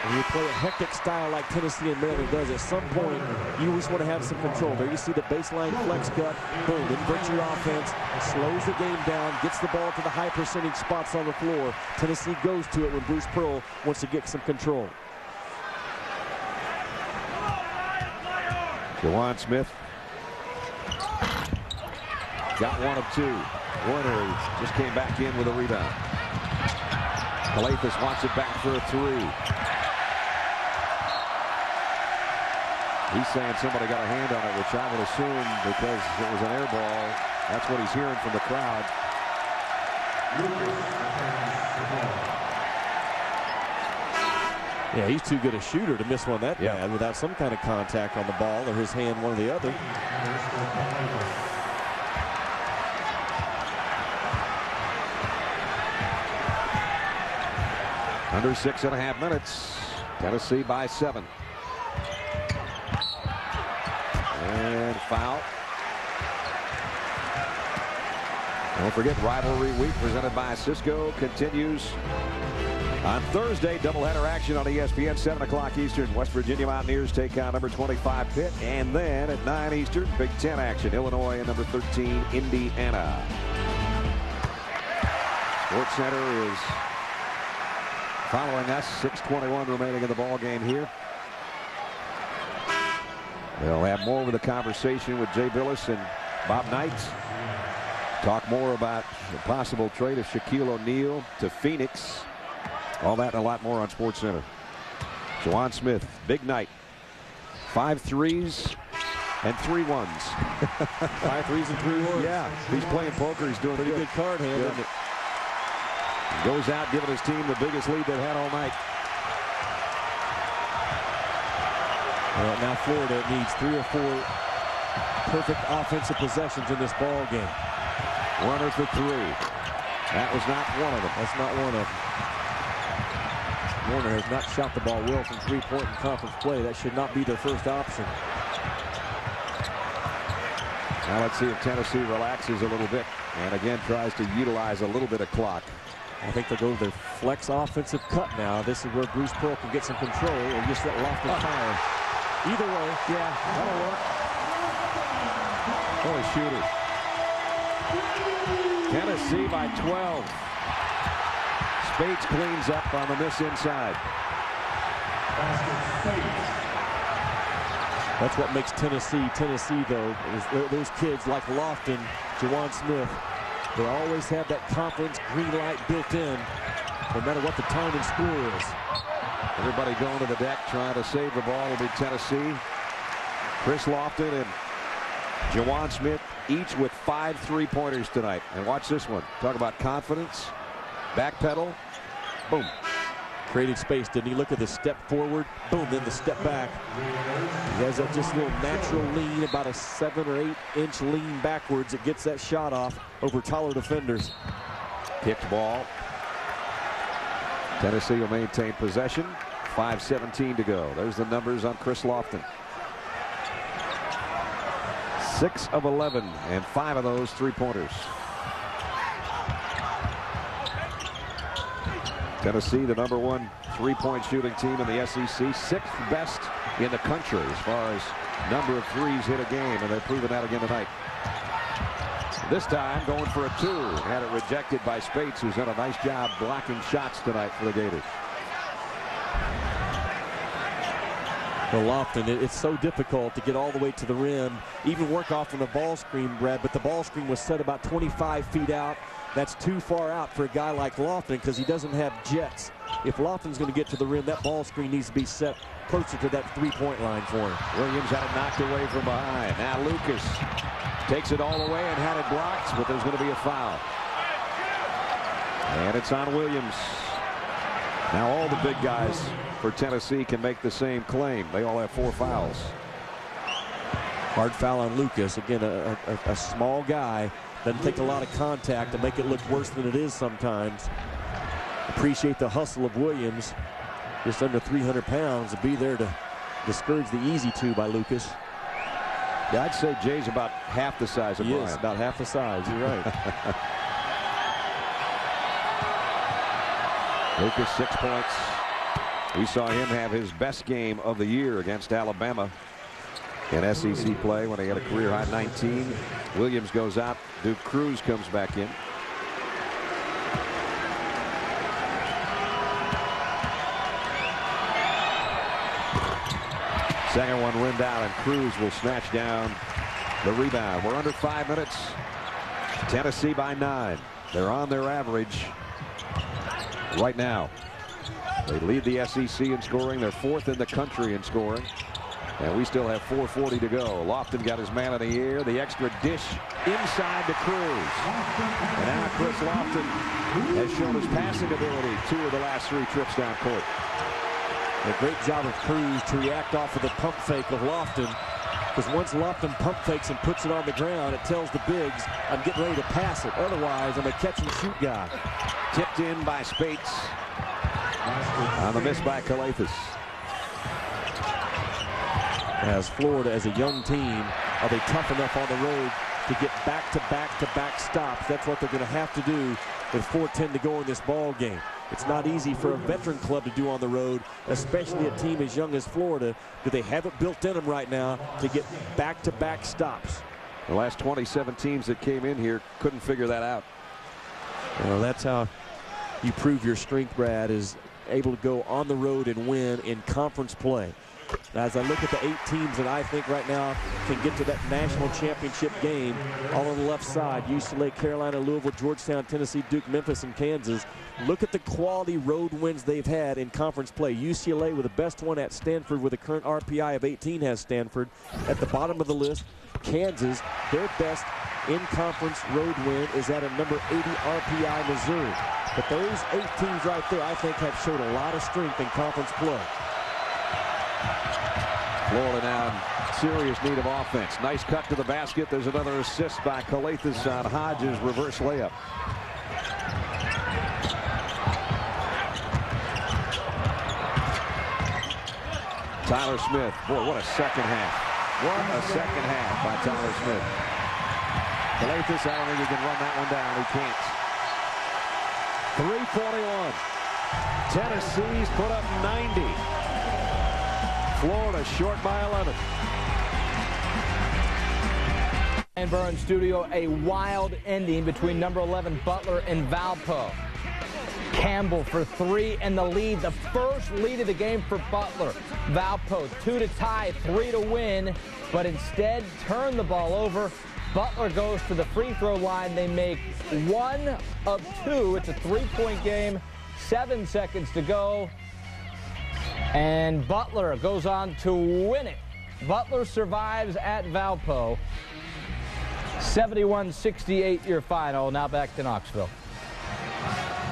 When you play a hectic style like Tennessee and Maryland does, at some point you always want to have some control. There you see the baseline flex cut, boom, invert your offense, slows the game down, gets the ball to the high percentage spots on the floor. Tennessee goes to it when Bruce Pearl wants to get some control. Juwan Smith got 1 of 2. Warner just came back in with a rebound. Calathes wants it back for a 3. He's saying somebody got a hand on it, which I would assume because it was an air ball. That's what he's hearing from the crowd. Yeah, he's too good a shooter to miss one that bad without some kind of contact on the ball or his hand, one or the other. Under 6.5 minutes. Tennessee by 7. And foul. Don't forget, rivalry week presented by Cisco continues on Thursday. Doubleheader action on ESPN, 7 o'clock Eastern. West Virginia Mountaineers take on number 25 Pitt. And then at 9 Eastern, Big Ten action. Illinois and number 13 Indiana. Sports Center is following us. 6:21 remaining in the ball game here. They'll have more with a conversation with Jay Billis and Bob Knight. Talk more about the possible trade of Shaquille O'Neal to Phoenix. All that and a lot more on SportsCenter. Juwan Smith, big night. 5 threes and 3 ones. 5 threes and 3 ones. Yeah, he's playing poker. He's doing pretty good card hand, isn't it? Goes out giving his team the biggest lead they've had all night. Well, now Florida needs 3 or 4 perfect offensive possessions in this ball game. Warner for 3. That was not one of them. That's not one of them. Warner has not shot the ball well from 3-point in conference play. That should not be their first option. Now let's see if Tennessee relaxes a little bit and again tries to utilize a little bit of clock. I think they'll go to their flex offensive cut now. This is where Bruce Pearl can get some control or just let Lofton fire. Either way, yeah, that'll work. Boy, shooter. Tennessee by 12. Spates cleans up on the miss inside. That's what makes Tennessee, though, is those kids like Lofton, Juwan Smith. They always have that confidence, green light built in, no matter what the time and score is. Everybody going to the deck trying to save the ball will be Tennessee. Chris Lofton and Juwan Smith each with 5 3-pointers tonight. And watch this one. Talk about confidence. Back pedal. Boom. Created space, didn't he? Look at the step forward. Boom, then the step back. He has that just little natural lean, about a 7 or 8 inch lean backwards. It gets that shot off over taller defenders. Kicked ball. Tennessee will maintain possession. 5:17 to go. There's the numbers on Chris Lofton. 6 of 11 and 5 of those 3-pointers. Tennessee, the #1 3-point shooting team in the SEC, 6th best in the country as far as number of threes hit a game, and they've proven that again tonight. This time going for a 2. Had it rejected by Spates, who's done a nice job blocking shots tonight for the Gators. For Lofton, it's so difficult to get all the way to the rim, even work off on the ball screen, Brad, but the ball screen was set about 25 feet out. That's too far out for a guy like Lofton because he doesn't have jets. If Lofton's going to get to the rim, that ball screen needs to be set closer to that three-point line for him. Williams had it knocked away from behind. Now Lucas takes it all the way and had it blocked, but there's going to be a foul. And it's on Williams. Now all the big guys for Tennessee can make the same claim. They all have 4 fouls. Hard foul on Lucas. Again, a small guy. Doesn't take a lot of contact to make it look worse than it is sometimes. Appreciate the hustle of Williams. Just under 300 pounds to be there to discourage the easy 2 by Lucas. Yeah, I'd say Jay's about half the size of Brian. He is about half the size. You're right. Lucas 6 points. We saw him have his best game of the year against Alabama in SEC play when he had a career-high 19. Williams goes out. Duke Cruz comes back in. Second one rimmed out, and Cruz will snatch down the rebound. We're under 5 minutes. Tennessee by 9. They're on their average right now. They lead the SEC in scoring. They're 4th in the country in scoring. And we still have 4:40 to go. Lofton got his man in the air. The extra dish inside to Cruz. And now Chris Lofton has shown his passing ability 2 of the last 3 trips down court. A great job of Cruz to react off of the pump fake of Lofton. Because once Lofton pump fakes and puts it on the ground, it tells the bigs, I'm getting ready to pass it. Otherwise, I'm a catch and shoot guy. Tipped in by Spates. On the miss by Calathes. As Florida, as a young team, are they tough enough on the road to get back-to-back stops? That's what they're going to have to do with 4:10 to go in this ball game. It's not easy for a veteran club to do on the road, especially a team as young as Florida. Do they have it built in them right now to get back-to-back stops? The last 27 teams that came in here couldn't figure that out. Well, that's how you prove your strength, Brad, is able to go on the road and win in conference play. As I look at the 8 teams that I think right now can get to that national championship game, all on the left side, UCLA, Carolina, Louisville, Georgetown, Tennessee, Duke, Memphis, and Kansas. Look at the quality road wins they've had in conference play. UCLA with the best one at Stanford with a current RPI of 18 has Stanford. At the bottom of the list, Kansas, their best in-conference road win is at a number 80 RPI Missouri. But those 8 teams right there, I think, have showed a lot of strength in conference play. Florida now in serious need of offense. Nice cut to the basket. There's another assist by Calathes on Hodges' reverse layup. Tyler Smith. Boy, what a second half. What a second half by Tyler Smith. Calathes, I don't think he can run that one down. He can't. 3:41. Tennessee's put up 90. Florida short by 11. And Burns studio, a wild ending between number 11 Butler and Valpo. Campbell for 3 and the lead, the first lead of the game for Butler. Valpo 2 to tie, 3 to win, but instead turn the ball over. Butler goes to the free throw line. They make 1 of 2. It's a 3-point game, 7 seconds to go. And Butler goes on to win it. Butler survives at Valpo. 71-68 your final. Now back to Knoxville.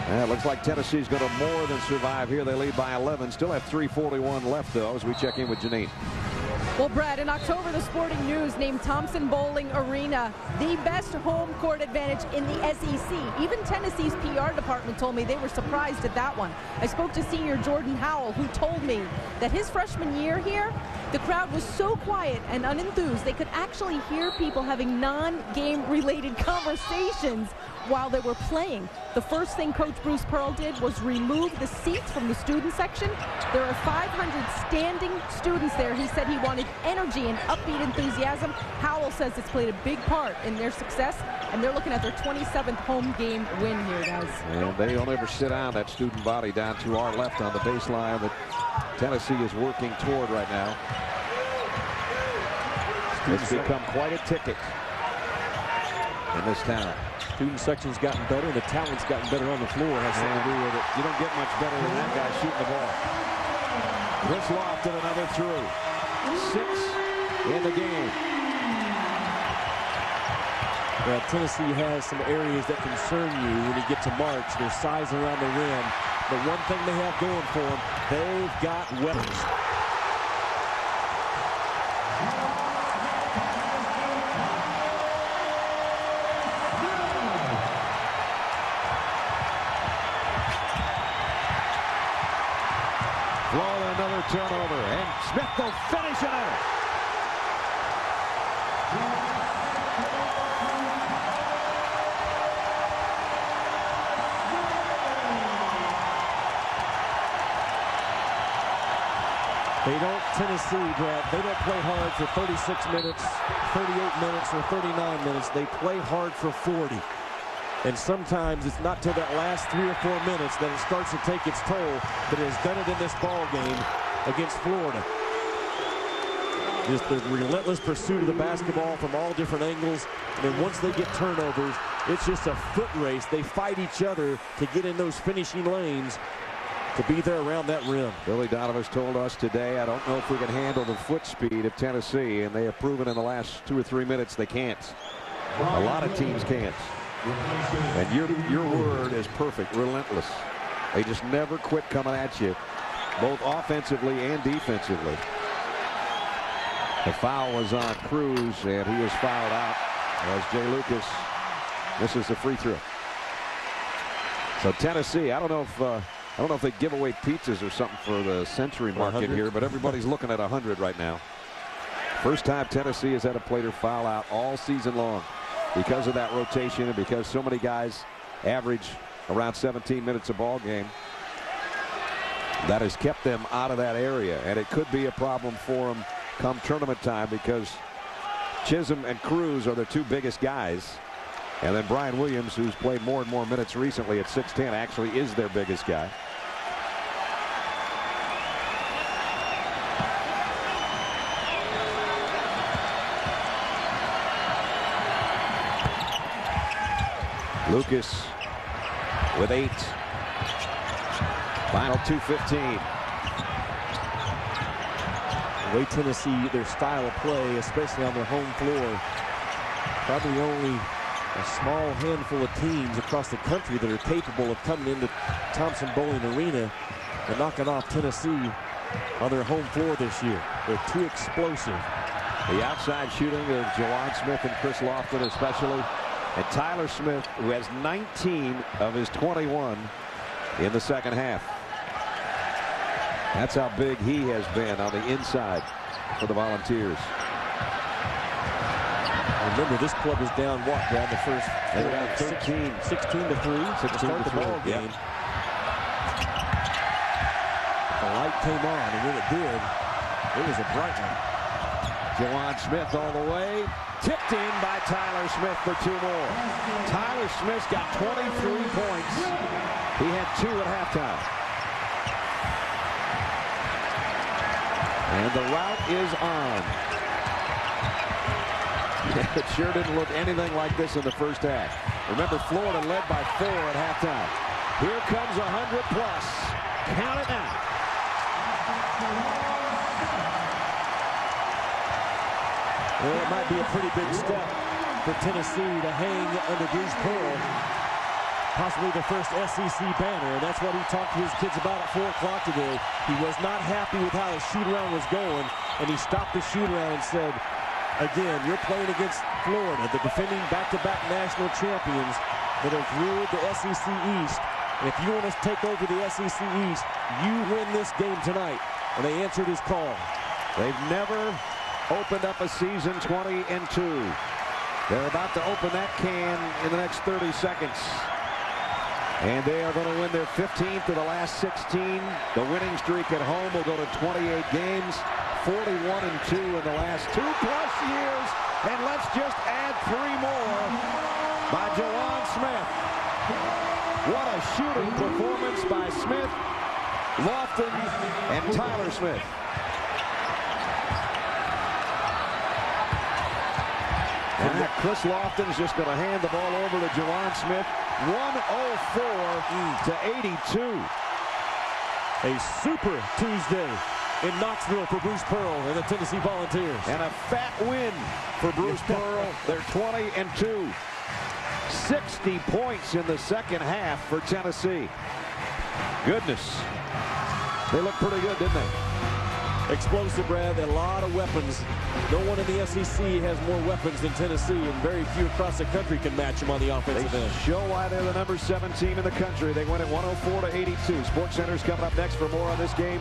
Yeah, it looks like Tennessee's going to more than survive here. They lead by 11. Still have 3:41 left, though, as we check in with Janine. Well, Brad, in October, the Sporting News named Thompson Bowling Arena the best home court advantage in the SEC. Even Tennessee's PR department told me they were surprised at that one. I spoke to senior Jordan Howell, who told me that his freshman year here, the crowd was so quiet and unenthused, they could actually hear people having non-game related conversations while they were playing. The first thing Coach Bruce Pearl did was remove the seats from the student section. There are 500 standing students there. He said he wanted energy and upbeat enthusiasm. Howell says it's played a big part in their success, and they're looking at their 27th home game win here, guys. And they don't ever sit down, that student body down to our left on the baseline that Tennessee is working toward right now. It's become quite a ticket in this town. Student section's gotten better, and the talent's gotten better on the floor. Has something to do with it. You don't get much better than that guy shooting the ball. Chris Lofton, another through. 6 in the game. Well, Tennessee has some areas that concern you when you get to March. Their size around the rim. But one thing they have going for them, they've got weapons. Florida, another turnover, and Smith will finish it. They don't, Tennessee, Brad, they don't play hard for 36 minutes, 38 minutes, or 39 minutes. They play hard for 40. And sometimes it's not till that last 3 or 4 minutes that it starts to take its toll, but it has done it in this ball game against Florida. Just the relentless pursuit of the basketball from all different angles. And then once they get turnovers, it's just a foot race. They fight each other to get in those finishing lanes to be there around that rim. Billy Donovan's told us today, I don't know if we can handle the foot speed of Tennessee, and they have proven in the last 2 or 3 minutes they can't. A lot of teams can't. And your word is perfect, relentless. They just never quit coming at you, both offensively and defensively. The foul was on Cruz, and he was fouled out as Jay Lucas misses the free throw. So Tennessee, I don't know if they give away pizzas or something for the century market here, but everybody's looking at 100 right now. First time Tennessee has had a player foul out all season long because of that rotation and because so many guys average around 17 minutes a ball game. That has kept them out of that area, and it could be a problem for them come tournament time because Chisholm and Cruz are the 2 biggest guys. And then Brian Williams, who's played more and more minutes recently at 6'10", actually is their biggest guy. Lucas with 8. Final 2:15. The way Tennessee, their style of play, especially on their home floor, probably only a small handful of teams across the country that are capable of coming into Thompson-Boling Arena and knocking off Tennessee on their home floor this year. They're too explosive. The outside shooting of Jawan Smith and Chris Lofton especially. And Tyler Smith, who has 19 of his 21 in the second half. That's how big he has been on the inside for the Volunteers. Remember, this club was down what, Brad, the first? They were down 13. 16-3 to start the ball game. Yep. The light came on, and when it did, it was a bright one. Jawan Smith all the way. Tipped in by Tyler Smith for 2 more. Tyler Smith's got 23 points. He had 2 at halftime. And the route is on. It sure didn't look anything like this in the first half. Remember, Florida led by 4 at halftime. Here comes 100 plus. Count it now. Well, it might be a pretty big step for Tennessee to hang under Bruce Pearl. Possibly the first SEC banner, and that's what he talked to his kids about at 4 o'clock today. He was not happy with how his shoot-around was going, and he stopped the shoot-around and said, again, you're playing against Florida, the defending back-to-back national champions that have ruled the SEC East. And if you want to take over the SEC East, you win this game tonight. And they answered his call. They've never opened up a season 20-2. They're about to open that can in the next 30 seconds. And they are going to win their 15th of the last 16. The winning streak at home will go to 28 games, 41-2 in the last 2+ years. And let's just add 3 more by Jawan Smith. What a shooting performance by Smith, Lofton, and Tyler Smith. And Chris Lofton's just going to hand the ball over to Jawan Smith. 104 to 82. A super Tuesday in Knoxville for Bruce Pearl and the Tennessee Volunteers. And a fat win for Bruce Pearl. They're 20-2. 60 points in the second half for Tennessee. Goodness. They look pretty good, didn't they? Explosive, Brad. A lot of weapons. No one in the SEC has more weapons than Tennessee, and very few across the country can match them on the offensive end. Show why they're the number 7 team in the country. They win at 104-82. SportsCenter's coming up next for more on this game.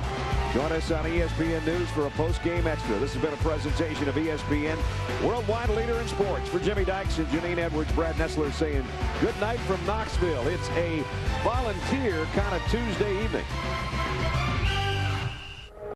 Join us on ESPN News for a post-game extra. This has been a presentation of ESPN, worldwide leader in sports. For Jimmy Dykes and Janine Edwards, Brad Nessler saying good night from Knoxville. It's a Volunteer kind of Tuesday evening.